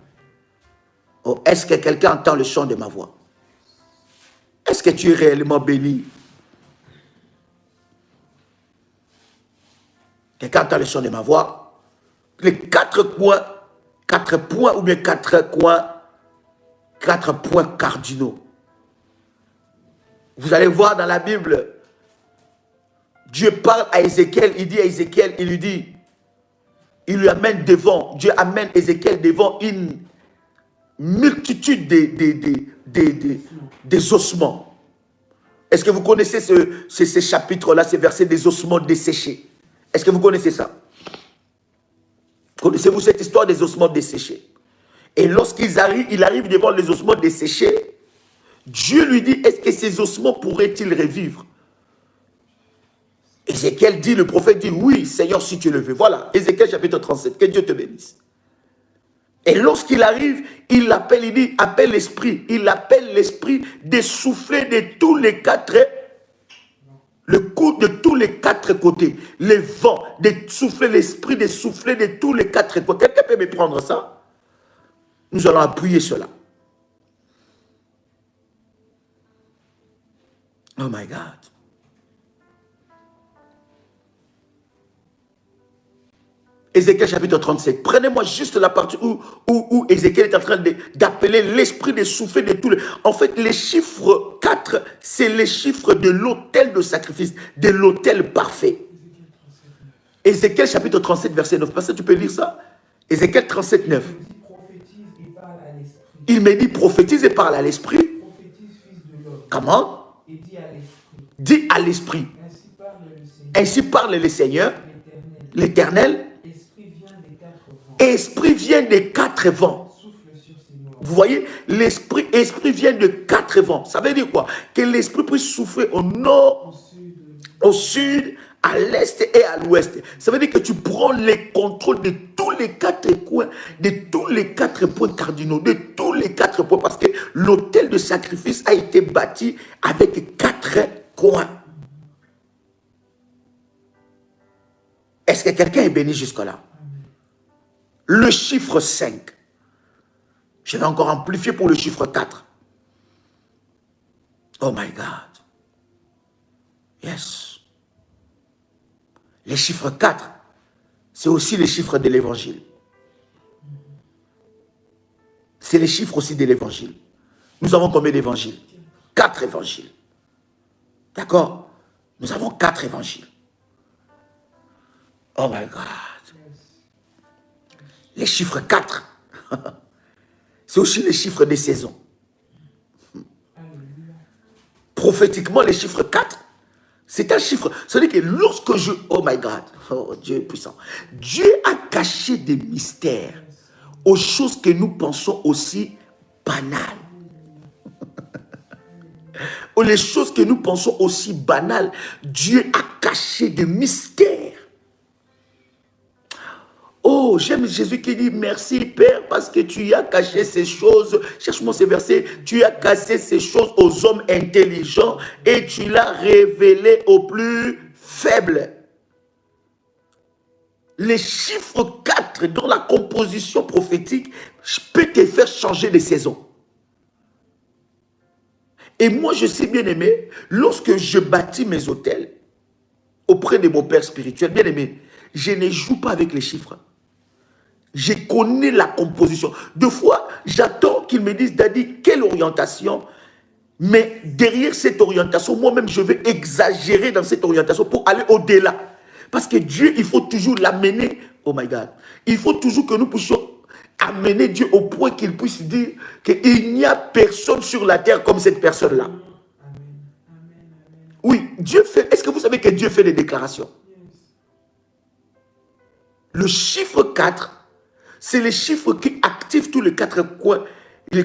Oh, est-ce que quelqu'un entend le son de ma voix? Est-ce que tu es réellement béni? Quelqu'un entend le son de ma voix? Les 4 points ou bien 4 coins, 4 points cardinaux. Vous allez voir dans la Bible, Dieu parle à Ézéchiel, il dit à Ézéchiel, il lui dit, il lui amène devant, Dieu amène Ézéchiel devant une multitude des ossements. Est-ce que vous connaissez ce chapitre-là, ces versets des ossements desséchés? Est-ce que vous connaissez ça? Connaissez-vous cette histoire des ossements desséchés? Et lorsqu'il arrive devant les ossements desséchés, Dieu lui dit, est-ce que ces ossements pourraient-ils revivre? Ézéchiel dit, le prophète dit, oui, Seigneur, si tu le veux. Voilà, Ézéchiel chapitre 37, que Dieu te bénisse. Et lorsqu'il arrive, il l'appelle, il dit, appelle l'esprit. Il appelle l'esprit de souffler de tous les 4, le quatre côtés. Les vents, de souffler, l'esprit de souffler de tous les quatre côtés. Quelqu'un peut me prendre ça? Nous allons appuyer cela. Oh my God. Ézéchiel chapitre 37. Prenez-moi juste la partie où Ézéchiel est en train d'appeler l'esprit de souffler de tous les... En fait, les chiffres 4, c'est les chiffres de l'autel de sacrifice, de l'autel parfait. Ézéchiel chapitre 37, verset 9. Parce que tu peux lire ça? Ézéchiel 37, 9. Il me dit prophétise et parle à l'esprit. Comment? Dis à l'esprit. Ainsi parle le Seigneur, l'Éternel. Esprit vient des quatre vents. Vous voyez, esprit vient de quatre vents. Ça veut dire quoi? Que l'esprit puisse souffler au nord, au sud, à l'est et à l'ouest. Ça veut dire que tu prends le contrôle de tous les quatre coins, de tous les quatre points cardinaux, de tous les quatre points, parce que l'autel de sacrifice a été bâti avec quatre coins. Est-ce que quelqu'un est béni jusque-là? Le chiffre 5. Je vais encore amplifier pour le chiffre 4. Oh my God. Yes. Les chiffres 4, c'est aussi les chiffres de l'évangile. C'est les chiffres aussi de l'évangile. Nous avons combien d'évangiles? 4 évangiles. D'accord? Nous avons 4 évangiles. Oh my God. Les chiffres 4, c'est aussi les chiffres des saisons. Prophétiquement, les chiffres 4, c'est un chiffre. C'est-à-dire que lorsque je... Oh my God, oh Dieu est puissant. Dieu a caché des mystères aux choses que nous pensons aussi banales. Ou les choses que nous pensons aussi banales, Dieu a caché des mystères. Oh, j'aime Jésus qui dit merci Père parce que tu as caché ces choses. Cherche-moi ces versets. Tu as caché ces choses aux hommes intelligents et tu l'as révélé aux plus faibles. Les chiffres 4 dans la composition prophétique peut te faire changer de saison. Et moi, je sais bien aimé, lorsque je bâtis mes autels auprès de mon Père spirituel, bien aimé, je ne joue pas avec les chiffres. Je connais la composition. Deux fois, j'attends qu'ils me disent, Daddy, quelle orientation? Mais derrière cette orientation, moi-même, je vais exagérer dans cette orientation pour aller au-delà. Parce que Dieu, il faut toujours l'amener. Oh my God. Il faut toujours que nous puissions amener Dieu au point qu'il puisse dire qu'il n'y a personne sur la terre comme cette personne-là. Oui, Dieu fait... Est-ce que vous savez que Dieu fait des déclarations? Le chiffre 4, c'est les chiffres qui activent tous les quatre coins, tous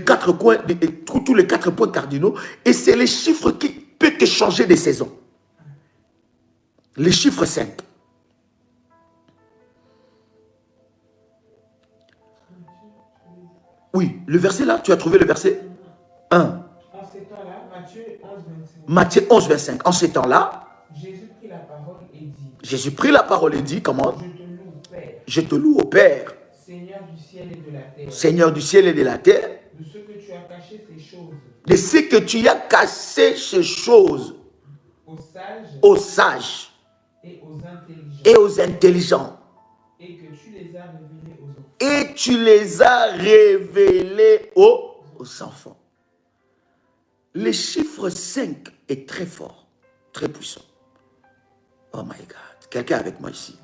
les quatre points cardinaux, et c'est les chiffres qui peuvent te changer de saison. Les chiffres 5. Oui, le verset là, tu as trouvé le verset 1. En ces temps-là, Matthieu 11, 25. En ces temps-là, Jésus prit la parole et dit. Jésus prit la parole et dit, comment? Je te loue, Père. Je te loue au Père. Seigneur du ciel et de la terre. Seigneur du ciel et de la terre. De ce que tu as caché ces choses. De ce que tu as caché ces choses. Aux sages. Et aux intelligents. Et que tu les as révélés aux enfants. Et tu les as révélés aux enfants. Le chiffre 5 est très fort, très puissant. Oh my God. Quelqu'un avec moi ici.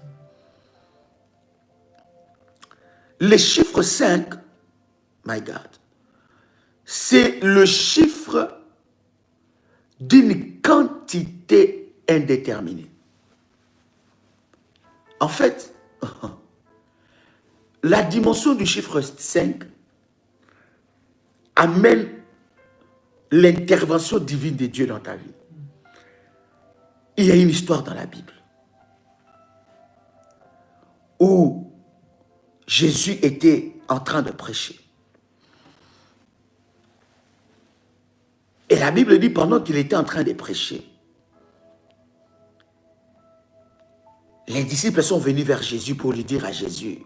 Le chiffre 5, my God, c'est le chiffre d'une quantité indéterminée. En fait, la dimension du chiffre 5 amène l'intervention divine de Dieu dans ta vie. Il y a une histoire dans la Bible où Jésus était en train de prêcher. Et la Bible dit pendant qu'il était en train de prêcher, Les disciples sont venus vers Jésus pour lui dire à Jésus.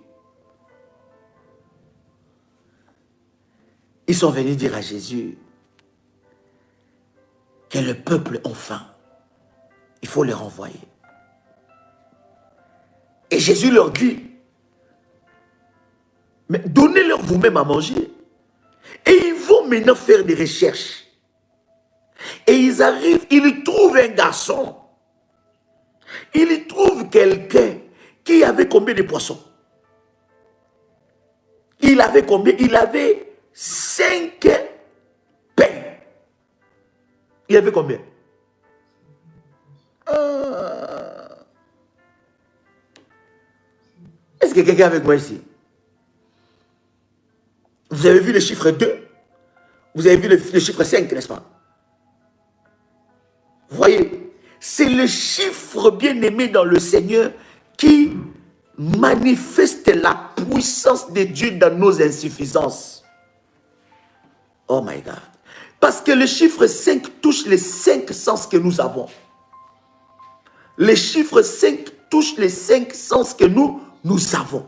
Ils sont venus dire à Jésus que le peuple a faim. Il faut les renvoyer. Et Jésus leur dit, mais donnez-leur vous-même à manger. Et ils vont maintenant faire des recherches. Et ils arrivent, ils y trouvent un garçon. Ils y trouvent quelqu'un qui avait combien de poissons? Il avait combien? Il avait 5 pains. Il avait combien? Est-ce que quelqu'un est avec moi ici? Vous avez vu le chiffre 2? Vous avez vu le chiffre 5, n'est-ce pas? Vous voyez, c'est le chiffre bien-aimé dans le Seigneur qui manifeste la puissance de Dieu dans nos insuffisances. Oh my God. Parce que le chiffre 5 touche les 5 sens que nous avons. Le chiffre 5 touche les 5 sens que nous avons.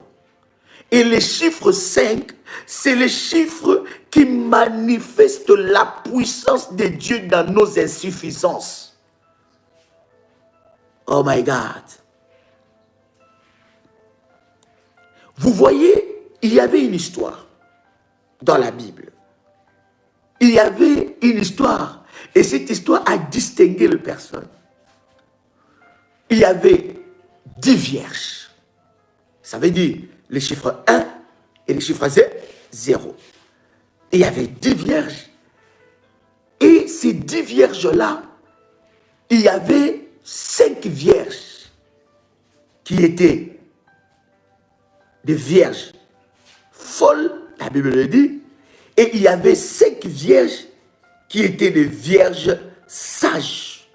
Et le chiffre 5, c'est le chiffre qui manifeste la puissance de Dieu dans nos insuffisances. Oh my God. Vous voyez, il y avait une histoire dans la Bible. Il y avait une histoire. Et cette histoire a distingué les personnes. Il y avait 10 vierges. Ça veut dire le chiffre 1 et le chiffre 0. Il y avait 10 vierges. Et ces 10 vierges-là, il y avait 5 vierges qui étaient des vierges folles, la Bible le dit, et il y avait 5 vierges qui étaient des vierges sages.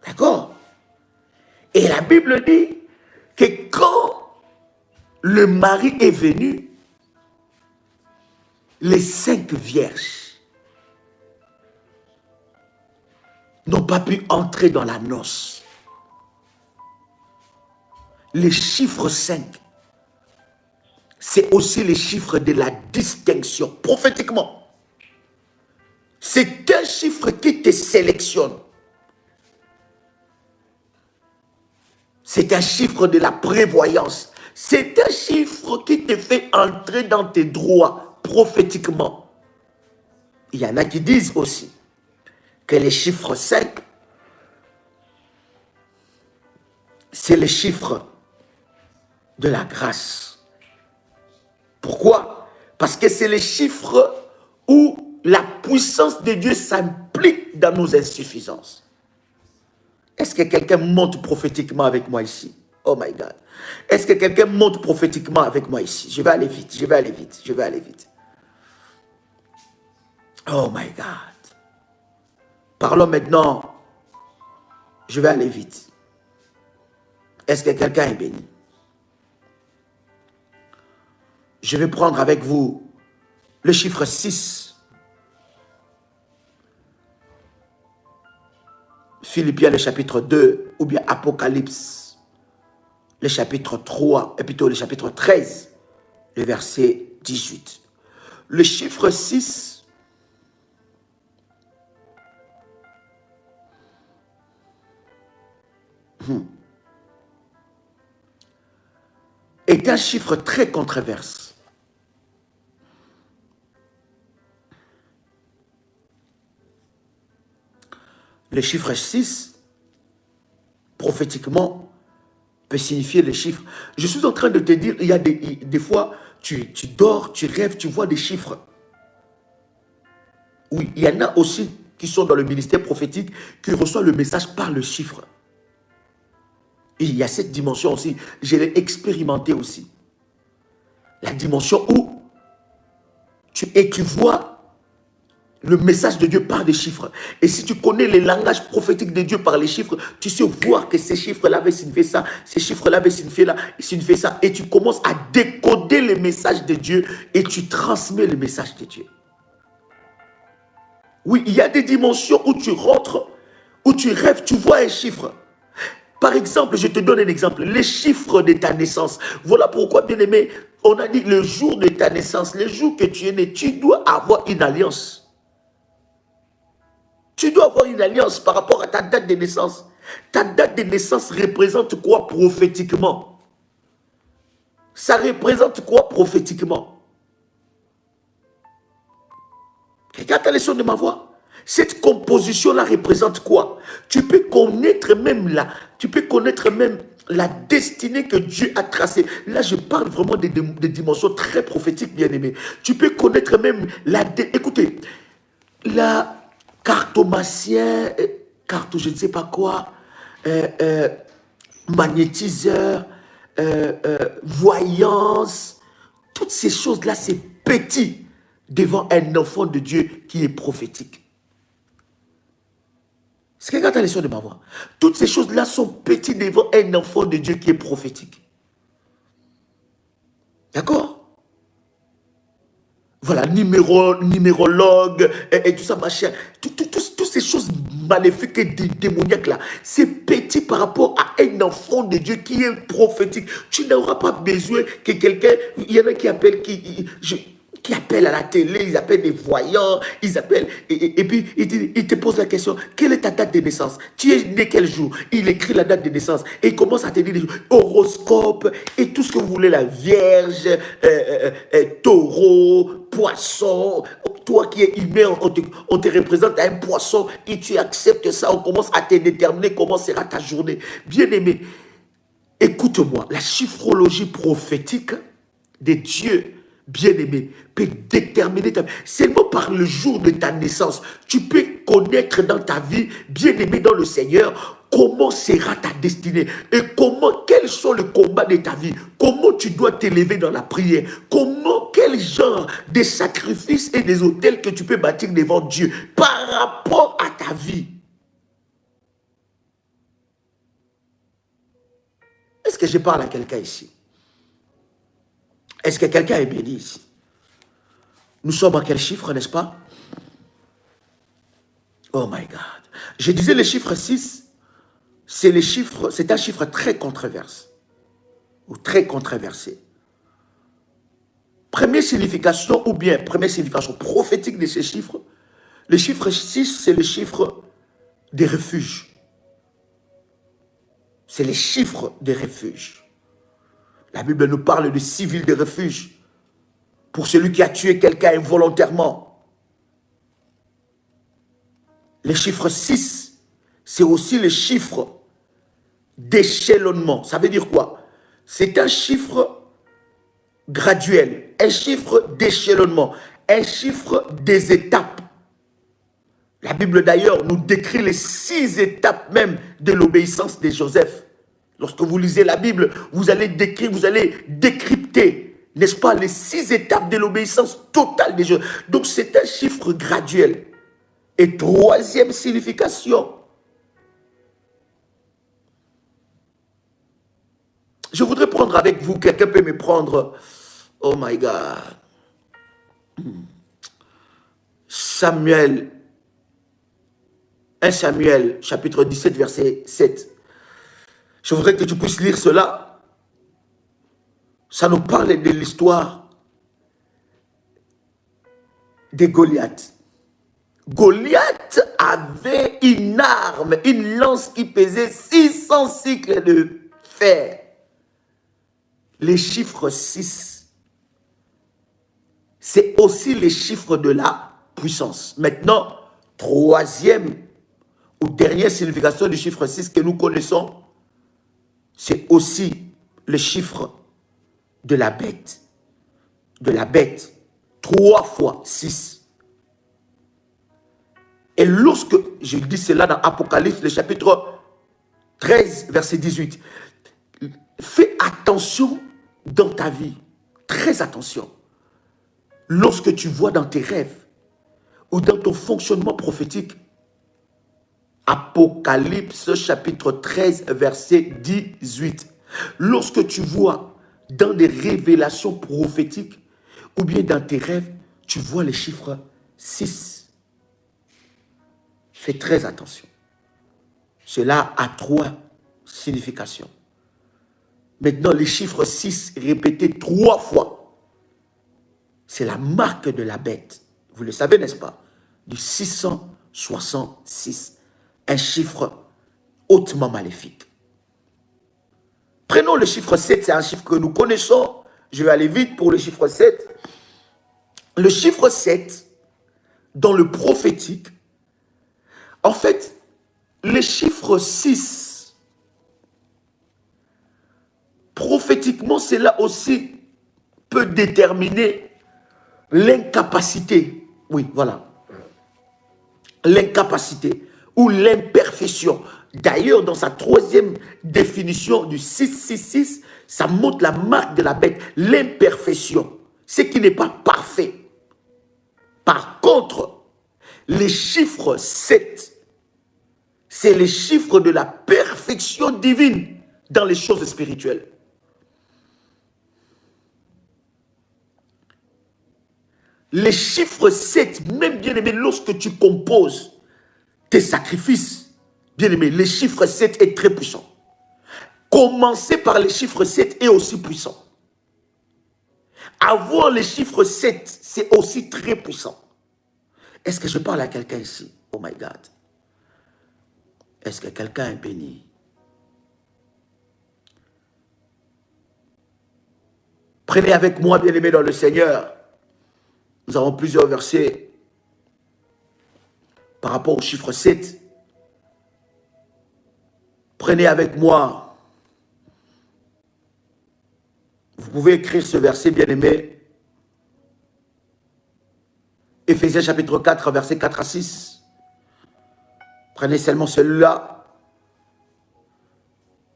D'accord? Et la Bible dit que quand le mari est venu, les 5 vierges n'ont pas pu entrer dans la noce. Le chiffre 5, c'est aussi le chiffre de la distinction, prophétiquement. C'est un chiffre qui te sélectionne. C'est un chiffre de la prévoyance. C'est un chiffre qui te fait entrer dans tes droits prophétiquement. Il y en a qui disent aussi que le chiffre 5, c'est le chiffre de la grâce. Pourquoi? Parce que c'est le chiffre où la puissance de Dieu s'implique dans nos insuffisances. Est-ce que quelqu'un monte prophétiquement avec moi ici? Oh my God. Est-ce que quelqu'un monte prophétiquement avec moi ici? Je vais aller vite, je vais aller vite, je vais aller vite. Oh my God. Parlons maintenant. Je vais aller vite. Est-ce que quelqu'un est béni? Je vais prendre avec vous le chiffre 6. Philippiens, le chapitre 2, ou bien Apocalypse, le chapitre 3, et plutôt le chapitre 13, le verset 18. Le chiffre 6 est un chiffre très controversé. Le chiffre 6, prophétiquement, peut signifier le chiffre. Je suis en train de te dire, il y a des fois, tu dors, tu rêves, tu vois des chiffres. Oui, il y en a aussi qui sont dans le ministère prophétique, qui reçoivent le message par le chiffre. Et il y a cette dimension aussi, je l'ai expérimenté aussi. La dimension où tu vois le message de Dieu par des chiffres. Et si tu connais les langages prophétiques de Dieu par les chiffres, tu sais voir que ces chiffres-là veulent signifier ça, ces chiffres-là veulent signifier ça. Et tu commences à décoder le message de Dieu et tu transmets le message de Dieu. Oui, il y a des dimensions où tu rentres, où tu rêves, tu vois un chiffre. Par exemple, je te donne un exemple. Les chiffres de ta naissance. Voilà pourquoi, bien aimé, on a dit le jour de ta naissance, le jour que tu es né, tu dois avoir une alliance. Tu dois avoir une alliance par rapport à ta date de naissance. Ta date de naissance représente quoi prophétiquement? Ça représente quoi prophétiquement? Regarde les sons de ma voix. Cette composition-là représente quoi? Tu peux connaître même la destinée que Dieu a tracée. Là, je parle vraiment des dimensions très prophétiques, bien-aimés. Tu peux connaître même écoutez, la cartomacien, je ne sais pas quoi, magnétiseur, voyance, toutes ces choses-là, c'est petit devant un enfant de Dieu qui est prophétique. C'est que quand tu as les sons de ma voix, toutes ces choses-là sont petites devant un enfant de Dieu qui est prophétique. D'accord? Voilà, numérologue, et tout ça, machin. Toutes ces choses maléfiques et démoniaques là, c'est petit par rapport à un enfant de Dieu qui est prophétique. Tu n'auras pas besoin que quelqu'un, il y en a qui appellent, qui appellent à la télé, ils appellent des voyants, ils appellent, et puis ils te posent la question, quelle est ta date de naissance? Tu es né quel jour? Il écrit la date de naissance, et il commence à te dire des jours, horoscope, et tout ce que vous voulez, la Vierge, taureau, poisson. Toi qui es humain, on te représente à un poisson, et tu acceptes ça, on commence à te déterminer comment sera ta journée. Bien-aimé, écoute-moi, la chiffrologie prophétique de Dieu, bien-aimé, peut déterminer ta vie. Seulement par le jour de ta naissance, tu peux connaître dans ta vie, bien-aimé dans le Seigneur, comment sera ta destinée et quels sont les combats de ta vie, comment tu dois t'élever dans la prière, quel genre de sacrifices et des autels que tu peux bâtir devant Dieu par rapport à ta vie. Est-ce que je parle à quelqu'un ici? Est-ce que quelqu'un est béni ici? Nous sommes à quel chiffre, n'est-ce pas? Oh my God. Je disais le chiffre 6, c'est un chiffre très controversé. Ou très controversé. Première signification prophétique de ce chiffre, le chiffre 6, c'est le chiffre des refuges. C'est les chiffres des refuges. La Bible nous parle de 6 villes de refuge pour celui qui a tué quelqu'un involontairement. Le chiffre 6, c'est aussi le chiffre d'échelonnement. Ça veut dire quoi? C'est un chiffre graduel, un chiffre d'échelonnement, un chiffre des étapes. La Bible d'ailleurs nous décrit les 6 étapes même de l'obéissance de Joseph. Lorsque vous lisez la Bible, vous allez décrypter, n'est-ce pas, les 6 étapes de l'obéissance totale de Joseph. Donc c'est un chiffre graduel. Et troisième signification, je voudrais prendre avec vous, quelqu'un peut me prendre, oh my God, Samuel, 1 Samuel, chapitre 17, verset 7. Je voudrais que tu puisses lire cela. Ça nous parle de l'histoire de Goliath. Goliath avait une arme, une lance qui pesait 600 cycles de fer. Les chiffres 6, c'est aussi les chiffres de la puissance. Maintenant, troisième ou dernière signification du chiffre 6 que nous connaissons, c'est aussi le chiffre de la bête. De la bête. 3 fois 6. Et lorsque, je dis cela dans Apocalypse, le chapitre 13, verset 18, fais attention dans ta vie. Très attention. Lorsque tu vois dans tes rêves ou dans ton fonctionnement prophétique, Apocalypse chapitre 13, verset 18. Lorsque tu vois dans des révélations prophétiques ou bien dans tes rêves, tu vois les chiffres 6. Fais très attention. Cela a 3 signification. Maintenant, le chiffre 6 répété 3 fois, c'est la marque de la bête. Vous le savez, n'est-ce pas? Du 666. Un chiffre hautement maléfique. Prenons le chiffre 7, c'est un chiffre que nous connaissons. Je vais aller vite pour le chiffre 7. Le chiffre 7, dans le prophétique, en fait, le chiffre 6, prophétiquement, cela aussi peut déterminer l'incapacité. Oui, voilà. L'incapacité ou l'imperfection. D'ailleurs, dans sa troisième définition du 666, ça montre la marque de la bête, l'imperfection, ce qui n'est pas parfait. Par contre, les chiffres 7, c'est les chiffres de la perfection divine dans les choses spirituelles. Les chiffres 7, même bien aimé, lorsque tu composes tes sacrifices, bien aimé, le chiffre 7 est très puissant. Commencer par les chiffres 7 est aussi puissant. Avoir les chiffres 7, c'est aussi très puissant. Est-ce que je parle à quelqu'un ici? Oh my God. Est-ce que quelqu'un est béni? Prenez avec moi, bien-aimé dans le Seigneur. Nous avons plusieurs versets par rapport au chiffre 7. Prenez avec moi. Vous pouvez écrire ce verset, bien-aimé. Éphésiens chapitre 4, versets 4 à 6. Prenez seulement celui-là.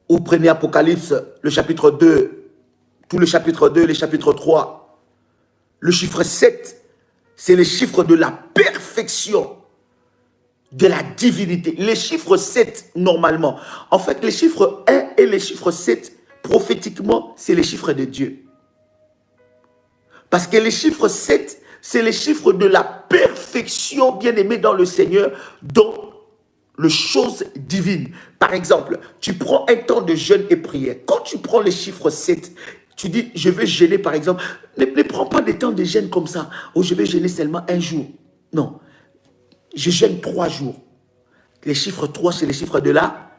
Ou prenez Apocalypse, le chapitre 2. Tout le chapitre 2, les chapitres 3. Le chiffre 7, c'est le chiffre de la perfection, de la divinité. Les chiffres 7, normalement. En fait, les chiffres 1 et les chiffres 7, prophétiquement, c'est les chiffres de Dieu. Parce que les chiffres 7, c'est les chiffres de la perfection, bien-aimé dans le Seigneur, dans les choses divines. Par exemple, tu prends un temps de jeûne et prière. Quand tu prends les chiffres 7, tu dis, je vais jeûner, par exemple. Ne prends pas des temps de jeûne comme ça. Oh, je vais jeûner seulement un jour. Non. Je jeûne 3 jours. Les chiffres 3, c'est les chiffres de la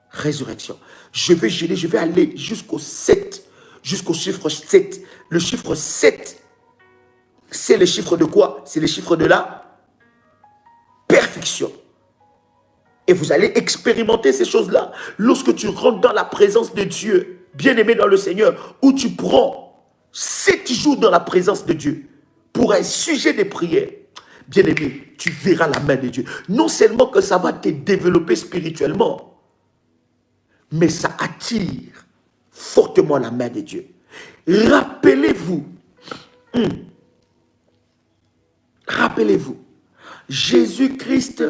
résurrection. Je vais jeûner, je vais aller jusqu'au 7, jusqu'au chiffre 7. Le chiffre 7, c'est le chiffre de quoi? C'est le chiffre de la perfection. Et vous allez expérimenter ces choses-là lorsque tu rentres dans la présence de Dieu, bien-aimé dans le Seigneur, où tu prends 7 jours dans la présence de Dieu pour un sujet de prière. Bien-aimé, tu verras la main de Dieu. Non seulement que ça va te développer spirituellement, mais ça attire fortement la main de Dieu. Rappelez-vous, rappelez-vous, Jésus-Christ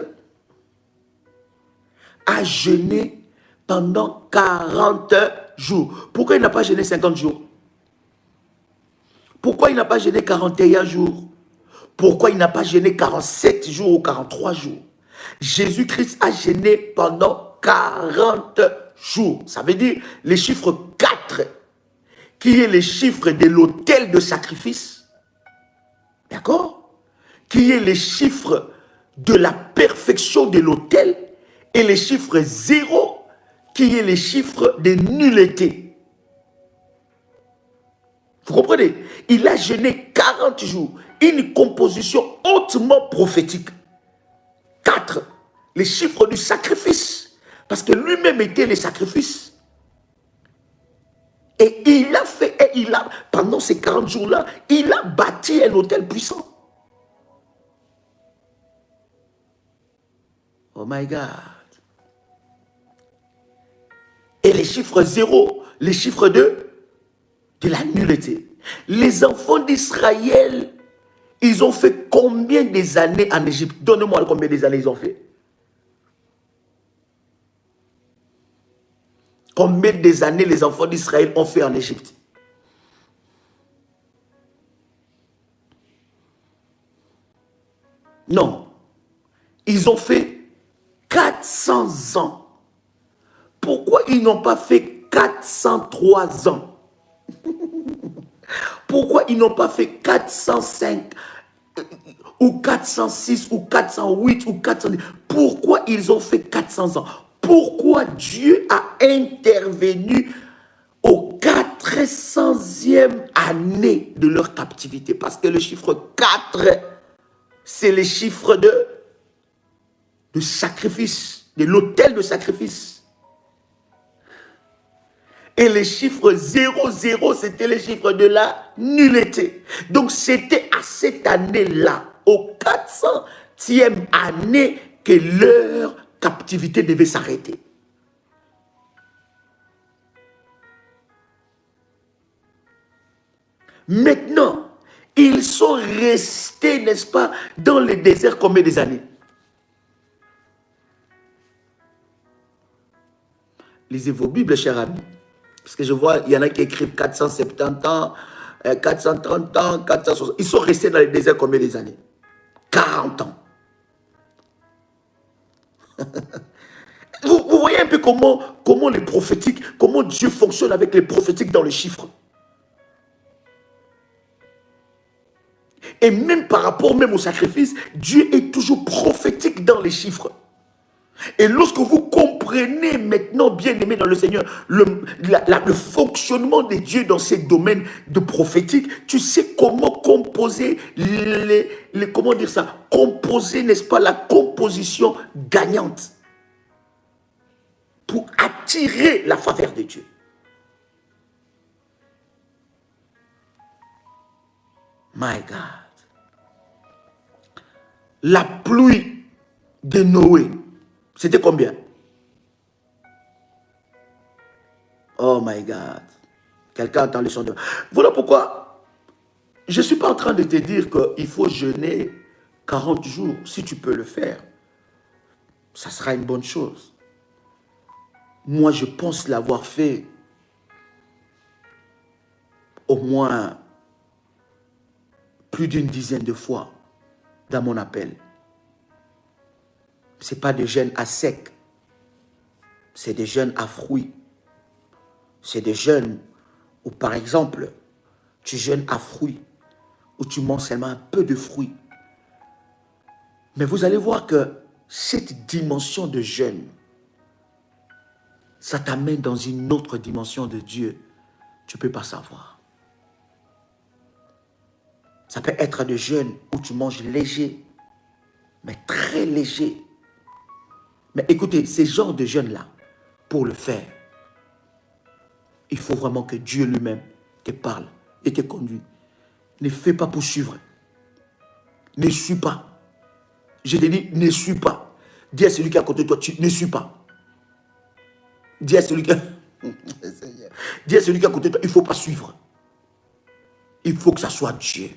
a jeûné pendant 40 jours. Pourquoi il n'a pas jeûné 50 jours? Pourquoi il n'a pas jeûné 41 jours? Pourquoi il n'a pas jeûné 47 jours ou 43 jours? Jésus-Christ a jeûné pendant 40 jours. Ça veut dire les chiffres 4, qui est le chiffre de l'autel de sacrifice. D'accord? Qui est le chiffre de la perfection de l'autel. Et le chiffre 0, qui est le chiffre de nullité. Vous comprenez? Il a jeûné 40 jours. Une composition hautement prophétique. 4, les chiffres du sacrifice. Parce que lui-même était le sacrifice. Et il a fait, pendant ces 40 jours-là, il a bâti un autel puissant. Oh my God. Et les chiffres 0, les chiffres de la nullité. Les enfants d'Israël, ils ont fait combien des années en Égypte? Donnez-moi combien des années ils ont fait. Combien des années les enfants d'Israël ont fait en Égypte? Non. Ils ont fait 400 ans. Pourquoi ils n'ont pas fait 403 ans? Pourquoi ils n'ont pas fait 405 ou 406 ou 408 ou 410? Pourquoi ils ont fait 400 ans? Pourquoi Dieu a intervenu au 400e année de leur captivité? Parce que le chiffre 4, c'est le chiffre de sacrifice, de l'autel de sacrifice. Et le chiffre 00, c'était le chiffre de la nullité. Donc, c'était à cette année-là, au 400e année, que leur captivité devait s'arrêter. Maintenant, ils sont restés, n'est-ce pas, dans le désert combien des années? Lisez vos Bibles, chers amis. Parce que je vois, il y en a qui écrivent 470 ans, 430 ans, 460. Ils sont restés dans le désert combien des années? 40 ans. Vous voyez un peu comment les prophétiques, comment Dieu fonctionne avec les prophétiques dans les chiffres. Et même par rapport même au sacrifice, Dieu est toujours prophétique dans les chiffres. Et lorsque vous comprenez maintenant, bien aimé dans le Seigneur, le fonctionnement de Dieu dans ces domaines de prophétique, tu sais comment composer comment dire ça, composer, n'est-ce pas, la composition gagnante pour attirer la faveur de Dieu. My God. La pluie de Noé, c'était combien? Oh my God. Quelqu'un entend le son de... Voilà pourquoi je ne suis pas en train de te dire qu'il faut jeûner 40 jours. Si tu peux le faire, ça sera une bonne chose. Moi, je pense l'avoir fait au moins plus d'une dizaine de fois dans mon appel. Ce n'est pas des jeûnes à sec. C'est des jeûnes à fruits. C'est des jeûnes où, par exemple, tu jeûnes à fruits, où tu manges seulement un peu de fruits. Mais vous allez voir que cette dimension de jeûne, ça t'amène dans une autre dimension de Dieu. Tu ne peux pas savoir. Ça peut être des jeûnes où tu manges léger, mais très léger. Mais écoutez, ces genres de jeûnes-là, pour le faire, il faut vraiment que Dieu lui-même te parle et te conduise. Ne fais pas pour suivre. Ne suis pas. Je te dis, ne suis pas. Dis à celui qui est à côté de toi, tu ne suis pas. Dis à celui qui Dis à celui qui est à côté de toi, il ne faut pas suivre. Il faut que ça soit Dieu.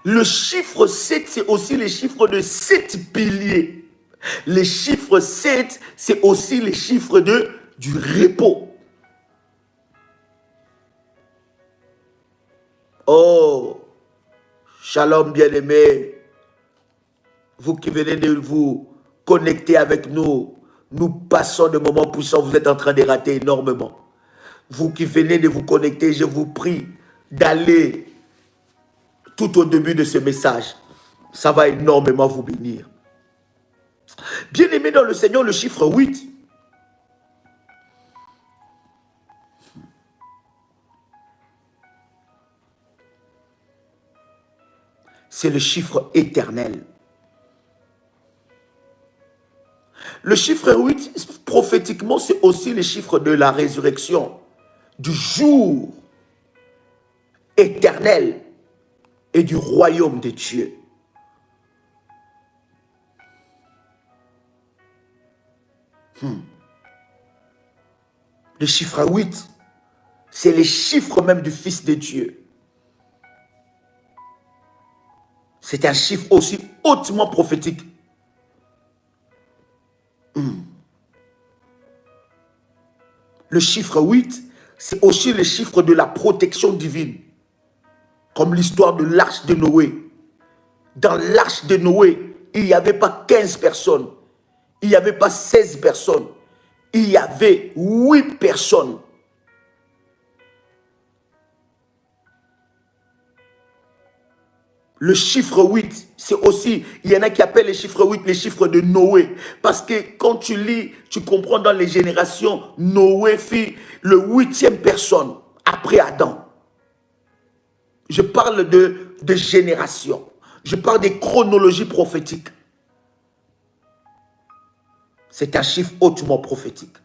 Le chiffre 7, c'est aussi le chiffre de 7 piliers. Le chiffre 7, c'est aussi le chiffre du repos. Oh, shalom bien-aimés. Vous qui venez de vous connecter avec nous, nous passons de moments puissants, vous êtes en train de rater énormément. Vous qui venez de vous connecter, je vous prie d'aller tout au début de ce message. Ça va énormément vous bénir. Bien-aimé dans le Seigneur, le chiffre 8. C'est le chiffre éternel. Le chiffre 8, prophétiquement, c'est aussi le chiffre de la résurrection, du jour éternel et du royaume de Dieu. Le chiffre 8, c'est le chiffre même du Fils de Dieu. C'est un chiffre aussi hautement prophétique. Le chiffre 8, c'est aussi le chiffre de la protection divine. Comme l'histoire de l'arche de Noé. Dans l'arche de Noé, il n'y avait pas 15 personnes. Il n'y avait pas 16 personnes. Il y avait 8 personnes. Le chiffre 8, c'est aussi, il y en a qui appellent le chiffre 8 les chiffres de Noé. Parce que quand tu lis, tu comprends dans les générations, Noé fut le 8e personne après Adam. Je parle de génération. Je parle des chronologies prophétiques. C'est un chiffre hautement prophétique.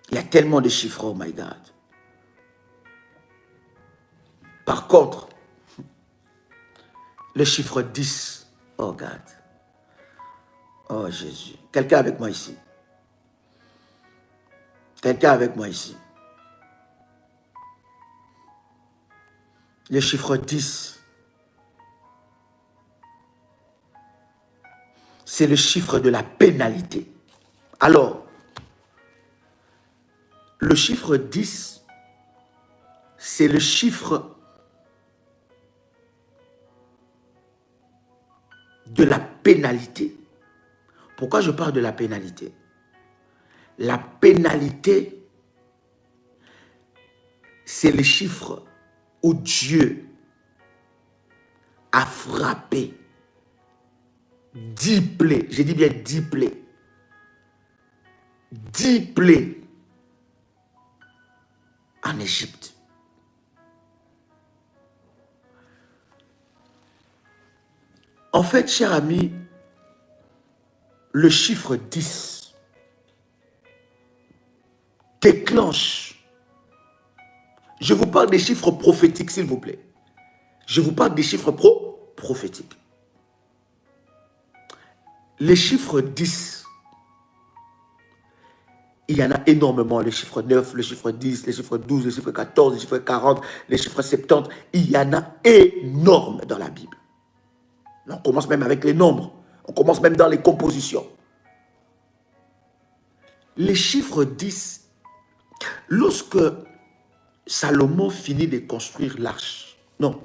Il y a tellement de chiffres, oh my God. Par contre, le chiffre 10, oh God. Oh Jésus. Quelqu'un avec moi ici. Quelqu'un avec moi ici. Le chiffre 10, c'est le chiffre de la pénalité. Alors, le chiffre 10, c'est le chiffre de la pénalité. Pourquoi je parle de la pénalité? La pénalité, c'est le chiffre où Dieu a frappé 10 plaies. J'ai dit bien 10 plaies. 10 plaies en Égypte. En fait, cher ami, le chiffre 10 déclenche. Je vous parle des chiffres prophétiques, s'il vous plaît. Je vous parle des chiffres prophétiques. Les chiffres 10, il y en a énormément. Les chiffres 9, les chiffres 10, les chiffres 12, les chiffres 14, les chiffres 40, les chiffres 70. Il y en a énormes dans la Bible. On commence même avec les nombres. On commence même dans les compositions. Les chiffres 10, lorsque Salomon finit de construire l'arche, non,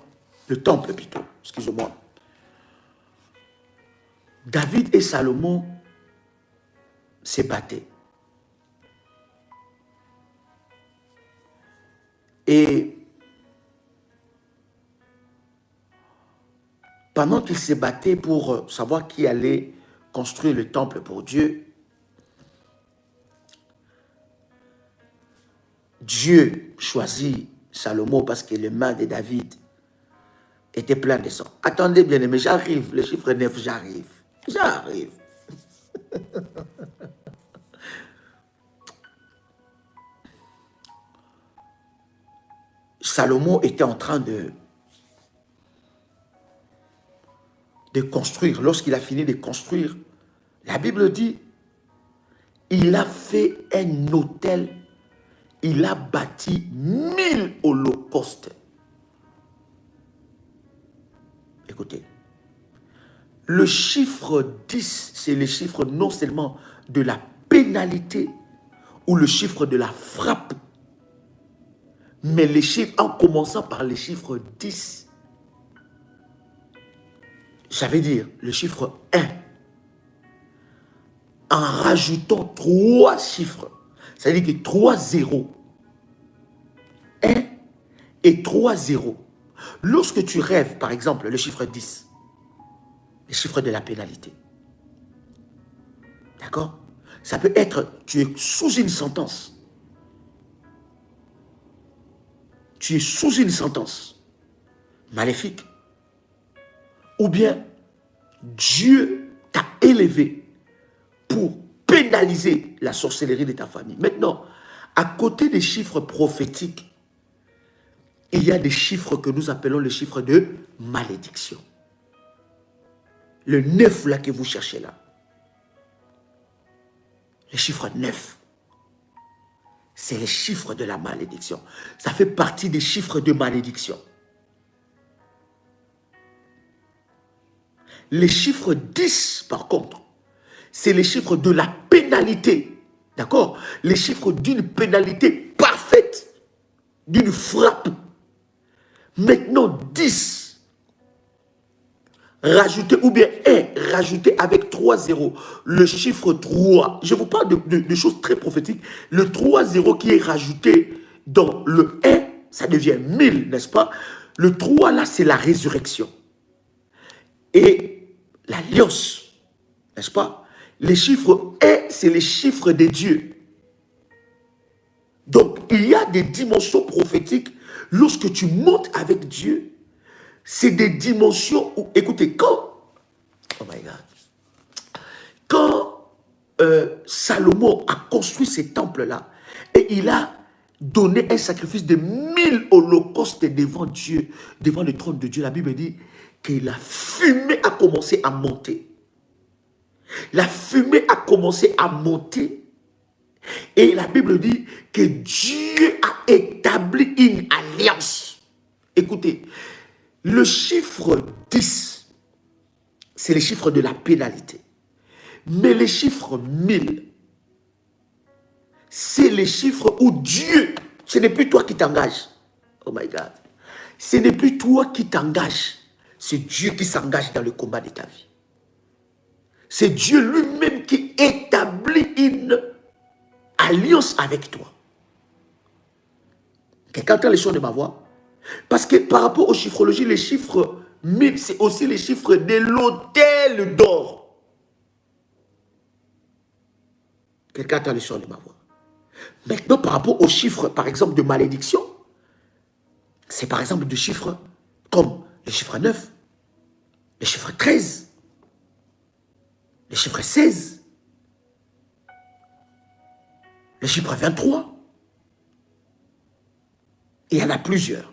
le temple plutôt, excusez-moi. David et Salomon se battaient. Et pendant qu'ils se battaient pour savoir qui allait construire le temple pour Dieu, Dieu choisit Salomon parce que les mains de David étaient pleines de sang. Attendez bien aimé, j'arrive, le chiffre 9, j'arrive. J'arrive. Salomon était en train de construire. Lorsqu'il a fini de construire, la Bible dit, il a fait un autel, il a bâti 1000 holocaustes. Écoutez, le chiffre 10, c'est le chiffre non seulement de la pénalité ou le chiffre de la frappe, mais les chiffres, en commençant par le chiffre 10, ça veut dire le chiffre 1, en rajoutant 3 chiffres, ça veut dire que 3 zéros, 1 et 3 zéros. Lorsque tu rêves, par exemple, le chiffre 10, le chiffre de la pénalité, d'accord? Ça peut être, tu es sous une sentence. Tu es sous une sentence maléfique. Ou bien, Dieu t'a élevé pour pénaliser la sorcellerie de ta famille. Maintenant, à côté des chiffres prophétiques, il y a des chiffres que nous appelons les chiffres de malédiction. Le 9 là que vous cherchez là. Le chiffre 9. C'est le chiffre de la malédiction. Ça fait partie des chiffres de malédiction. Les chiffres 10, par contre, c'est les chiffres de la pénalité. D'accord? Les chiffres d'une pénalité parfaite, d'une frappe. Maintenant, 10, rajouter, ou bien 1, rajouter avec 3 zéros le chiffre 3. Je vous parle de choses très prophétiques. Le 3 zéros qui est rajouté dans le 1, ça devient 1000, n'est-ce pas? Le 3 là, c'est la résurrection. Et l'alliance, n'est-ce pas? Les chiffres 1, c'est les chiffres des dieux. Donc, il y a des dimensions prophétiques. Lorsque tu montes avec Dieu, c'est des dimensions où, écoutez, quand, oh my God, quand Salomon a construit ces temples-là, et il a donné un sacrifice de 1000 holocaustes devant Dieu, devant le trône de Dieu, la Bible dit que la fumée a commencé à monter. La fumée a commencé à monter. Et la Bible dit que Dieu a établi une alliance. Écoutez, le chiffre 10, c'est le chiffre de la pénalité. Mais le chiffre 1000, c'est le chiffre où Dieu, ce n'est plus toi qui t'engages. Oh my God. Ce n'est plus toi qui t'engages. C'est Dieu qui s'engage dans le combat de ta vie. C'est Dieu lui-même qui établit une alliance avec toi. Quelqu'un entend les sons de ma voix? Parce que par rapport aux chiffrologies, les chiffres 1000, c'est aussi les chiffres de l'autel d'or. Quelqu'un entend les sons de ma voix? Maintenant, par rapport aux chiffres, par exemple, de malédiction, c'est par exemple des chiffres comme le chiffre 9, le chiffre 13, le chiffre 16, le chiffre 23. Il y en a plusieurs.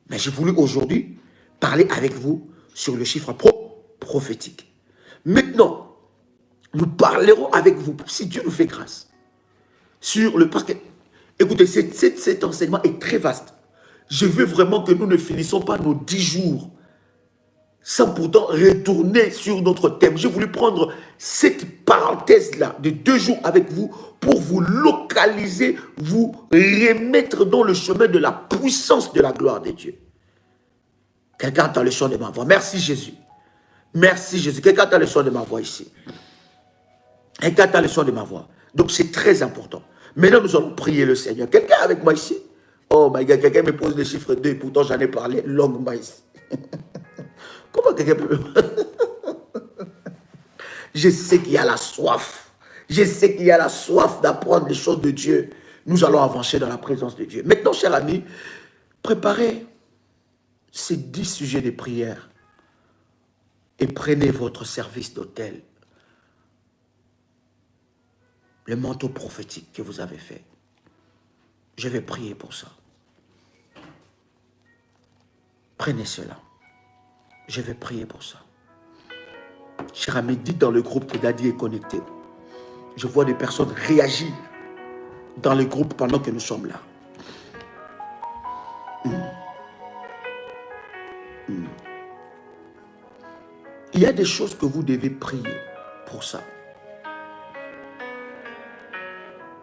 Mais j'ai voulu aujourd'hui parler avec vous sur le chiffre prophétique. Maintenant, nous parlerons avec vous, si Dieu nous fait grâce, sur le... Parce que, écoutez, cet enseignement est très vaste. Je veux vraiment que nous ne finissons pas nos 10 jours sans pourtant retourner sur notre thème. J'ai voulu prendre cette parenthèse-là de 2 jours avec vous pour vous localiser, vous remettre dans le chemin de la puissance de la gloire de Dieu. Quelqu'un entend le son de ma voix. Merci Jésus. Merci Jésus. Quelqu'un entend le son de ma voix ici. Quelqu'un entend le son de ma voix. Donc c'est très important. Maintenant nous allons prier le Seigneur. Quelqu'un avec moi ici? Oh my God, quelqu'un me pose le chiffre 2 et pourtant j'en ai parlé longuement ici. Comment quelqu'un peut... Je sais qu'il y a la soif. Je sais qu'il y a la soif d'apprendre les choses de Dieu. Nous allons avancer dans la présence de Dieu. Maintenant, chers amis, préparez ces 10 sujets de prière et prenez votre service d'autel. Le manteau prophétique que vous avez fait. Je vais prier pour ça. Prenez cela. Je vais prier pour ça. Cher ami, dites dans le groupe que Daddy est connecté. Je vois des personnes réagir dans le groupe pendant que nous sommes là. Il y a des choses que vous devez prier pour ça.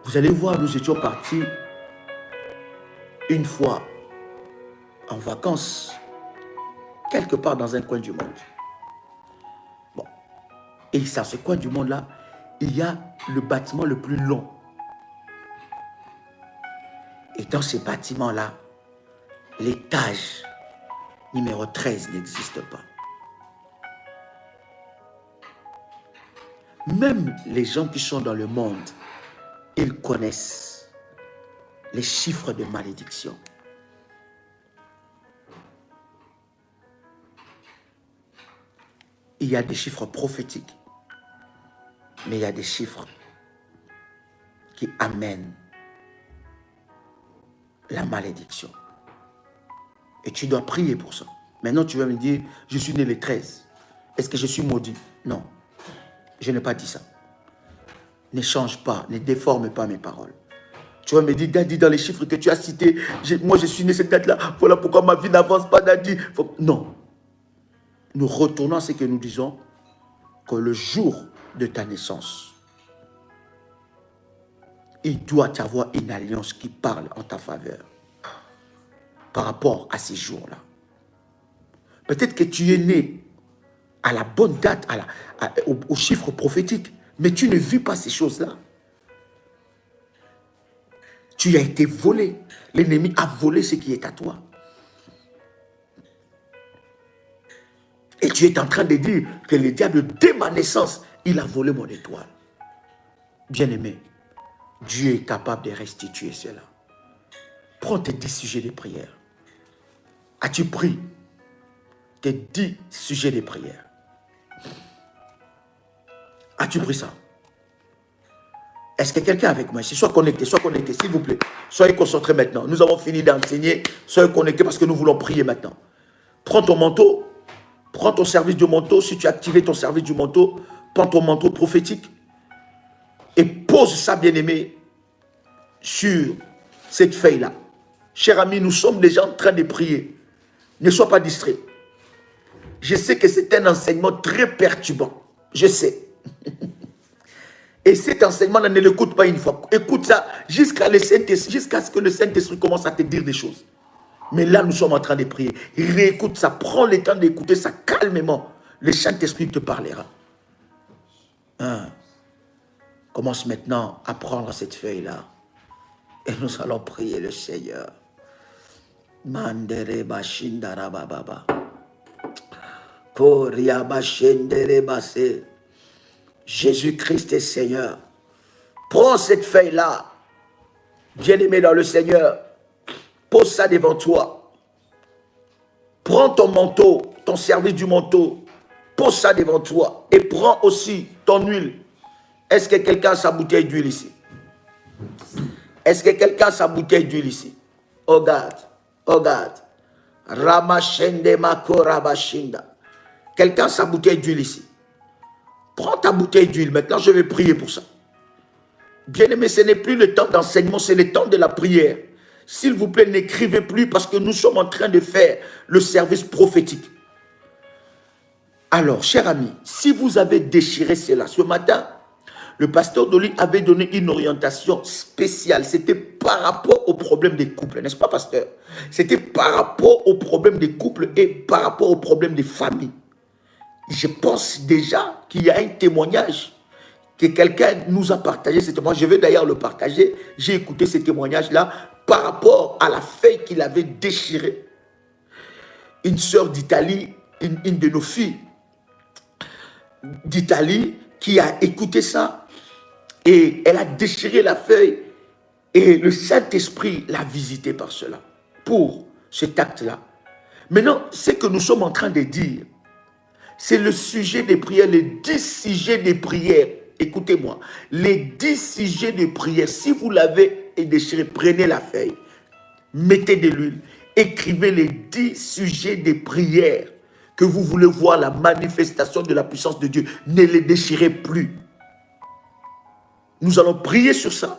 Vous allez voir, nous étions partis une fois en vacances, quelque part dans un coin du monde. Bon. Et dans ce coin du monde-là, il y a le bâtiment le plus long. Et dans ce bâtiment-là, l'étage numéro 13 n'existe pas. Même les gens qui sont dans le monde, ils connaissent les chiffres de malédiction. Il y a des chiffres prophétiques, mais il y a des chiffres qui amènent la malédiction. Et tu dois prier pour ça. Maintenant, tu vas me dire, je suis né le 13. Est-ce que je suis maudit? Non, je n'ai pas dit ça. Ne change pas, ne déforme pas mes paroles. Tu vas me dire, Daddy, dans les chiffres que tu as cités, moi je suis né cette date-là, voilà pourquoi ma vie n'avance pas, Daddy. Non. Nous retournons à ce que nous disons, que le jour de ta naissance, il doit y avoir une alliance qui parle en ta faveur par rapport à ces jours-là. Peut-être que tu es né à la bonne date, au chiffre prophétique. Mais tu ne vis pas ces choses-là. Tu as été volé. L'ennemi a volé ce qui est à toi. Et tu es en train de dire que le diable, dès ma naissance, il a volé mon étoile. Bien-aimé, Dieu est capable de restituer cela. Prends tes 10 sujets de prière. As-tu pris tes 10 sujets de prière? As-tu pris ça? Est-ce que quelqu'un avec moi? Sois connecté, s'il vous plaît. Soyez concentrés maintenant. Nous avons fini d'enseigner. Soyez connectés parce que nous voulons prier maintenant. Prends ton manteau. Prends ton service du manteau. Si tu as activé ton service du manteau, prends ton manteau prophétique et pose ça, bien-aimé, sur cette feuille-là. Cher ami, nous sommes déjà en train de prier. Ne sois pas distrait. Je sais que c'est un enseignement très perturbant. Je sais. Et cet enseignement-là, ne l'écoute pas une fois. Écoute ça jusqu'à ce que le Saint-Esprit commence à te dire des choses. Mais là, nous sommes en train de prier. Réécoute ça. Prends le temps d'écouter ça calmement. Le Saint-Esprit te parlera. Commence maintenant à prendre cette feuille-là. Et nous allons prier le Seigneur. Mandere bashindara bababa. Koria bashendere basse. Jésus-Christ est Seigneur. Prends cette feuille-là, bien-aimé dans le Seigneur. Pose ça devant toi. Prends ton manteau, ton service du manteau. Pose ça devant toi. Et prends aussi ton huile. Est-ce que quelqu'un a sa bouteille d'huile ici? Est-ce que quelqu'un a sa bouteille d'huile ici? Oh God. Oh God. Ramashende makorabashinda. Quelqu'un a sa bouteille d'huile ici? Prends ta bouteille d'huile. Maintenant, je vais prier pour ça. Bien-aimé, ce n'est plus le temps d'enseignement, c'est le temps de la prière. S'il vous plaît, n'écrivez plus parce que nous sommes en train de faire le service prophétique. Alors, cher ami, si vous avez déchiré cela, ce matin, le pasteur Dolly avait donné une orientation spéciale. C'était par rapport au problème des couples, n'est-ce pas, pasteur? C'était par rapport au problème des couples et par rapport au problème des familles. Je pense déjà qu'il y a un témoignage que quelqu'un nous a partagé. Ce témoignage, je vais d'ailleurs le partager. J'ai écouté ce témoignage-là par rapport à la feuille qu'il avait déchirée. Une sœur d'Italie, une de nos filles d'Italie qui a écouté ça et elle a déchiré la feuille et le Saint-Esprit l'a visité par cela, pour cet acte-là. Maintenant, ce que nous sommes en train de dire, c'est le sujet des prières, les 10 sujets des prières. Écoutez-moi, les 10 sujets de prière, si vous l'avez déchiré, prenez la feuille, mettez de l'huile, écrivez les 10 sujets de prière que vous voulez voir la manifestation de la puissance de Dieu. Ne les déchirez plus. Nous allons prier sur ça.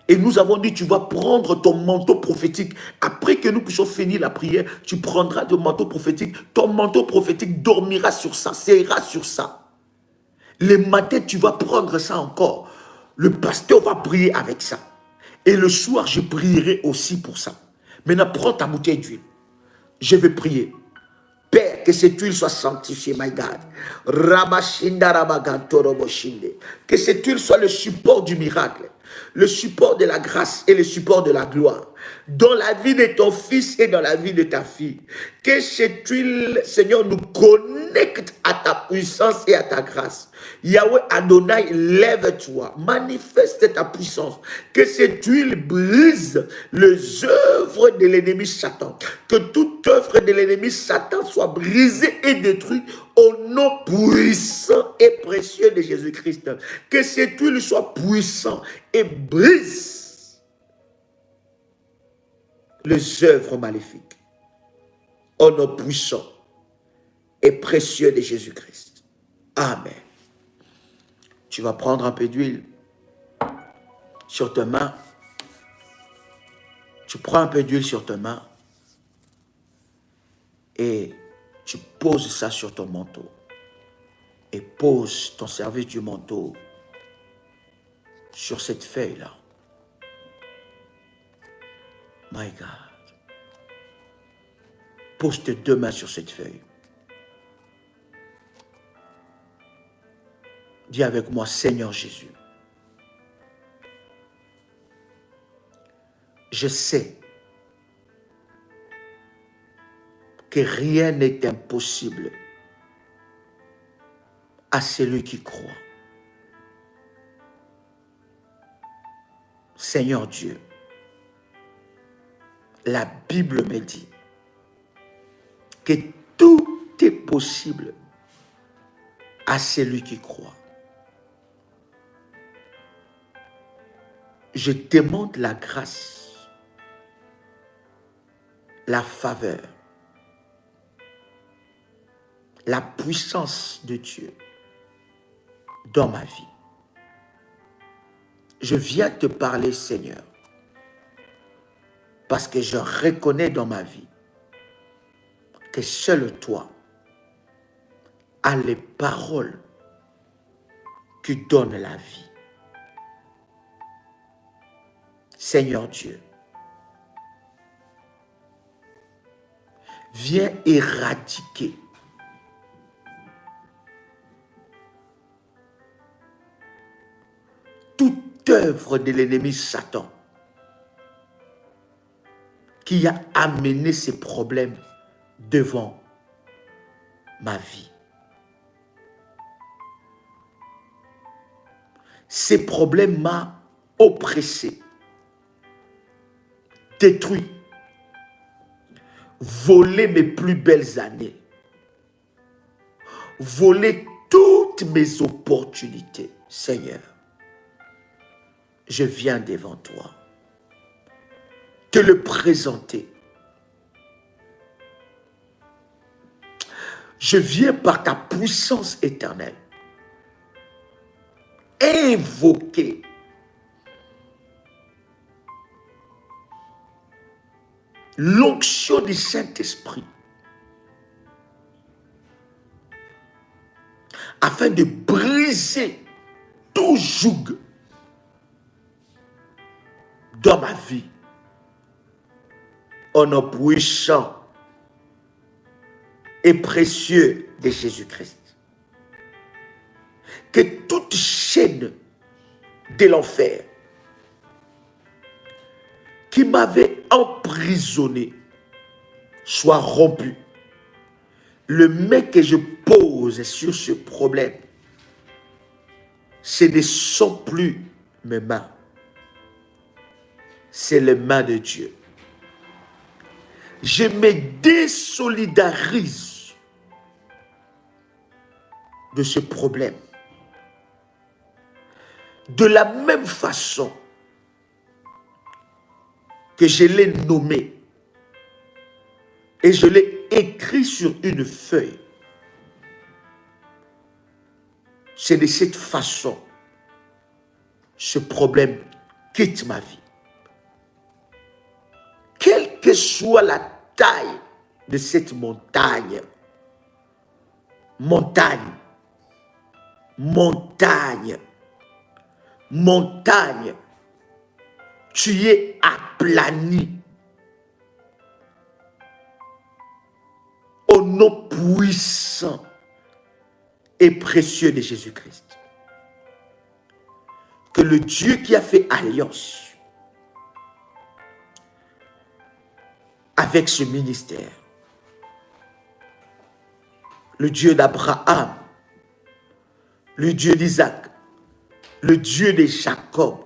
Et nous avons dit, tu vas prendre ton manteau prophétique. Après que nous puissions finir la prière, tu prendras ton manteau prophétique. Ton manteau prophétique dormira sur ça, sera sur ça. Le matin, tu vas prendre ça encore. Le pasteur va prier avec ça. Et le soir, je prierai aussi pour ça. Maintenant, prends ta bouteille d'huile. Je vais prier. Père, que cette huile soit sanctifiée, my God. Que cette huile soit le support du miracle, le support de la grâce et le support de la gloire dans la vie de ton fils et dans la vie de ta fille. Que cette huile, Seigneur, nous connecte à ta puissance et à ta grâce. Yahweh Adonai, lève-toi, manifeste ta puissance. Que cette huile brise les œuvres de l'ennemi Satan. Que toute œuvre de l'ennemi Satan soit brisée et détruite au nom puissant et précieux de Jésus-Christ. Que cette huile soit puissante et brise les œuvres maléfiques. Au nom puissant et précieux de Jésus-Christ. Amen. Tu vas prendre un peu d'huile sur tes mains. Tu prends un peu d'huile sur tes mains et tu poses ça sur ton manteau. Et pose ton service du manteau sur cette feuille-là. My God. Pose tes deux mains sur cette feuille. Dis avec moi, Seigneur Jésus, je sais que rien n'est impossible à celui qui croit. Seigneur Dieu, la Bible me dit que tout est possible à celui qui croit. Je demande la grâce, la faveur, la puissance de Dieu dans ma vie. Je viens te parler, Seigneur, parce que je reconnais dans ma vie que seul toi as les paroles qui donnent la vie. Seigneur Dieu, viens éradiquer toute œuvre de l'ennemi Satan qui a amené ces problèmes devant ma vie. Ces problèmes m'ont oppressé, détruit, volé mes plus belles années, volé toutes mes opportunités. Seigneur, je viens devant toi te le présenter. Je viens par ta puissance éternelle invoquer l'onction du Saint-Esprit afin de briser tout joug dans ma vie au nom puissant et précieux de Jésus-Christ. Que toute chaîne de l'enfer qui m'avait emprisonné soit rompue. Le mec que je pose sur ce problème, ce ne sont plus mes mains, c'est les mains de Dieu. Je me désolidarise de ce problème. De la même façon que je l'ai nommé et je l'ai écrit sur une feuille. C'est de cette façon ce problème quitte ma vie. Quelle que soit la taille de cette montagne, montagne, tu es aplani au nom puissant et précieux de Jésus-Christ. Que le Dieu qui a fait alliance avec ce ministère, le Dieu d'Abraham, le Dieu d'Isaac, le Dieu de Jacob,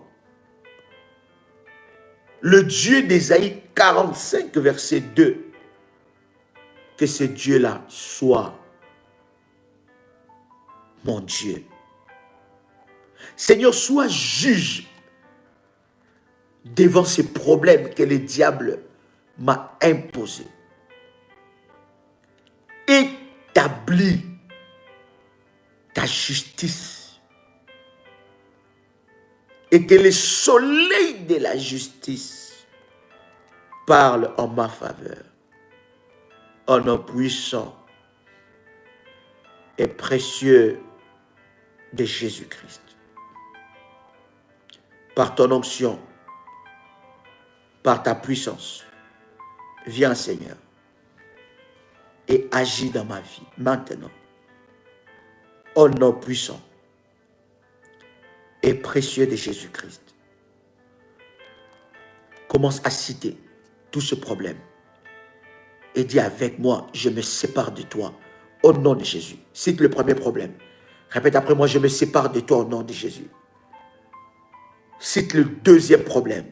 le Dieu d'Ésaïe 45, verset 2, que ce Dieu-là soit mon Dieu. Seigneur, sois juge devant ces problèmes que le diable m'a imposés. Établis ta justice et que le soleil de la justice parle en ma faveur. Au nom puissant et précieux de Jésus-Christ. Par ton onction, par ta puissance, viens Seigneur et agis dans ma vie maintenant. Au nom puissant et précieux de Jésus-Christ. Commence à citer tout ce problème. Et dis avec moi, je me sépare de toi au nom de Jésus. Cite le premier problème. Répète après moi, je me sépare de toi au nom de Jésus. Cite le deuxième problème.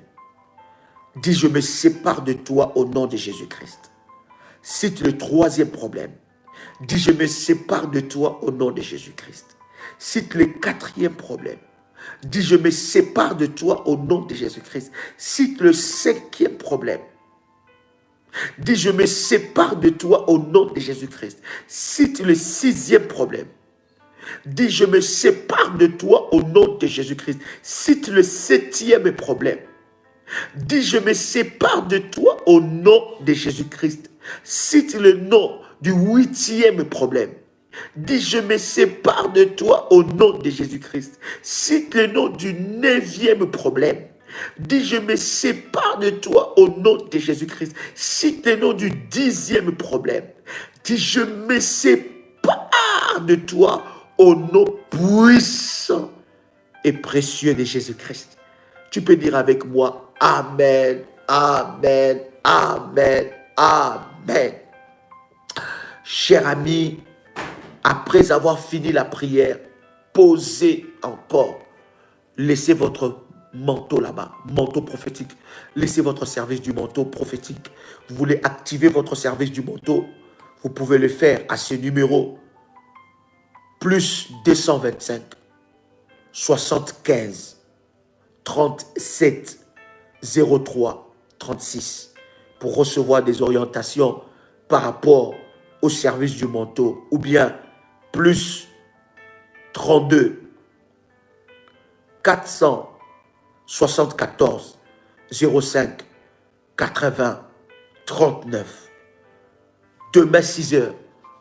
Dis, je me sépare de toi au nom de Jésus-Christ. Cite le troisième problème. Dis, je me sépare de toi au nom de Jésus-Christ. Cite le quatrième problème. Dis, je me sépare de toi au nom de Jésus-Christ. Cite le cinquième problème. Dis, je me sépare de toi au nom de Jésus-Christ. Cite le sixième problème. Dis, je me sépare de toi au nom de Jésus-Christ. Cite le septième problème. Dis, je me sépare de toi au nom de Jésus-Christ. Cite le nom du huitième problème. Dis, je me sépare de toi au nom de Jésus-Christ. Cite le nom du neuvième problème. Dis, je me sépare de toi au nom de Jésus-Christ. Cite le nom du dixième problème. Dis, je me sépare de toi au nom puissant et précieux de Jésus-Christ. Tu peux dire avec moi, Amen, Amen, Amen, Amen. Cher ami, après avoir fini la prière, posez encore. Laissez votre manteau là-bas, manteau prophétique. Laissez votre service du manteau prophétique. Vous voulez activer votre service du manteau, vous pouvez le faire à ce numéro. Plus 225 75 37 03 36 pour recevoir des orientations par rapport au service du manteau, ou bien plus 32 474 05 80 39. Demain 6 heures,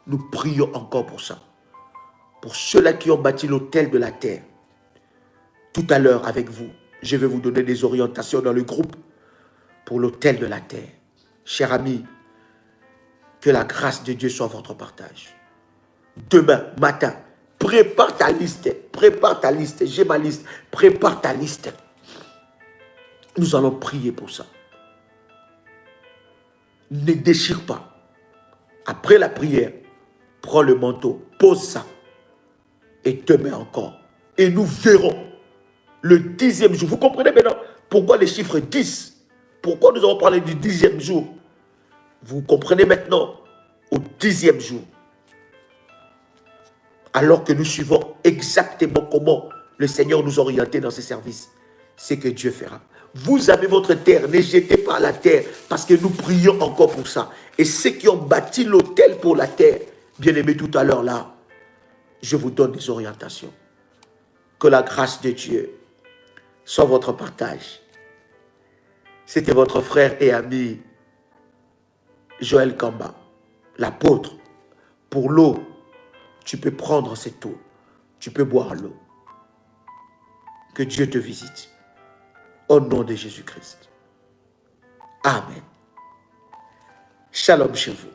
nous prions encore pour ça. Pour ceux-là qui ont bâti l'autel de la terre. Tout à l'heure avec vous, je vais vous donner des orientations dans le groupe pour l'autel de la terre. Chers amis, que la grâce de Dieu soit votre partage. Demain matin, prépare ta liste, j'ai ma liste, prépare ta liste. Nous allons prier pour ça. Ne déchire pas. Après la prière, prends le manteau, pose ça. Et demain encore. Et nous verrons le 10e jour. Vous comprenez maintenant pourquoi les chiffres 10? Pourquoi nous avons parlé du 10e jour? Vous comprenez maintenant au 10e jour. Alors que nous suivons exactement comment le Seigneur nous a orientés dans ses services. C'est que Dieu fera. Vous avez votre terre, ne jetez pas la terre, parce que nous prions encore pour ça. Et ceux qui ont bâti l'autel pour la terre, bien aimé tout à l'heure là, je vous donne des orientations. Que la grâce de Dieu soit votre partage. C'était votre frère et ami Joël Kamba, l'apôtre. Pour l'eau, tu peux prendre cette eau. Tu peux boire l'eau. Que Dieu te visite. Au nom de Jésus-Christ. Amen. Shalom chez vous.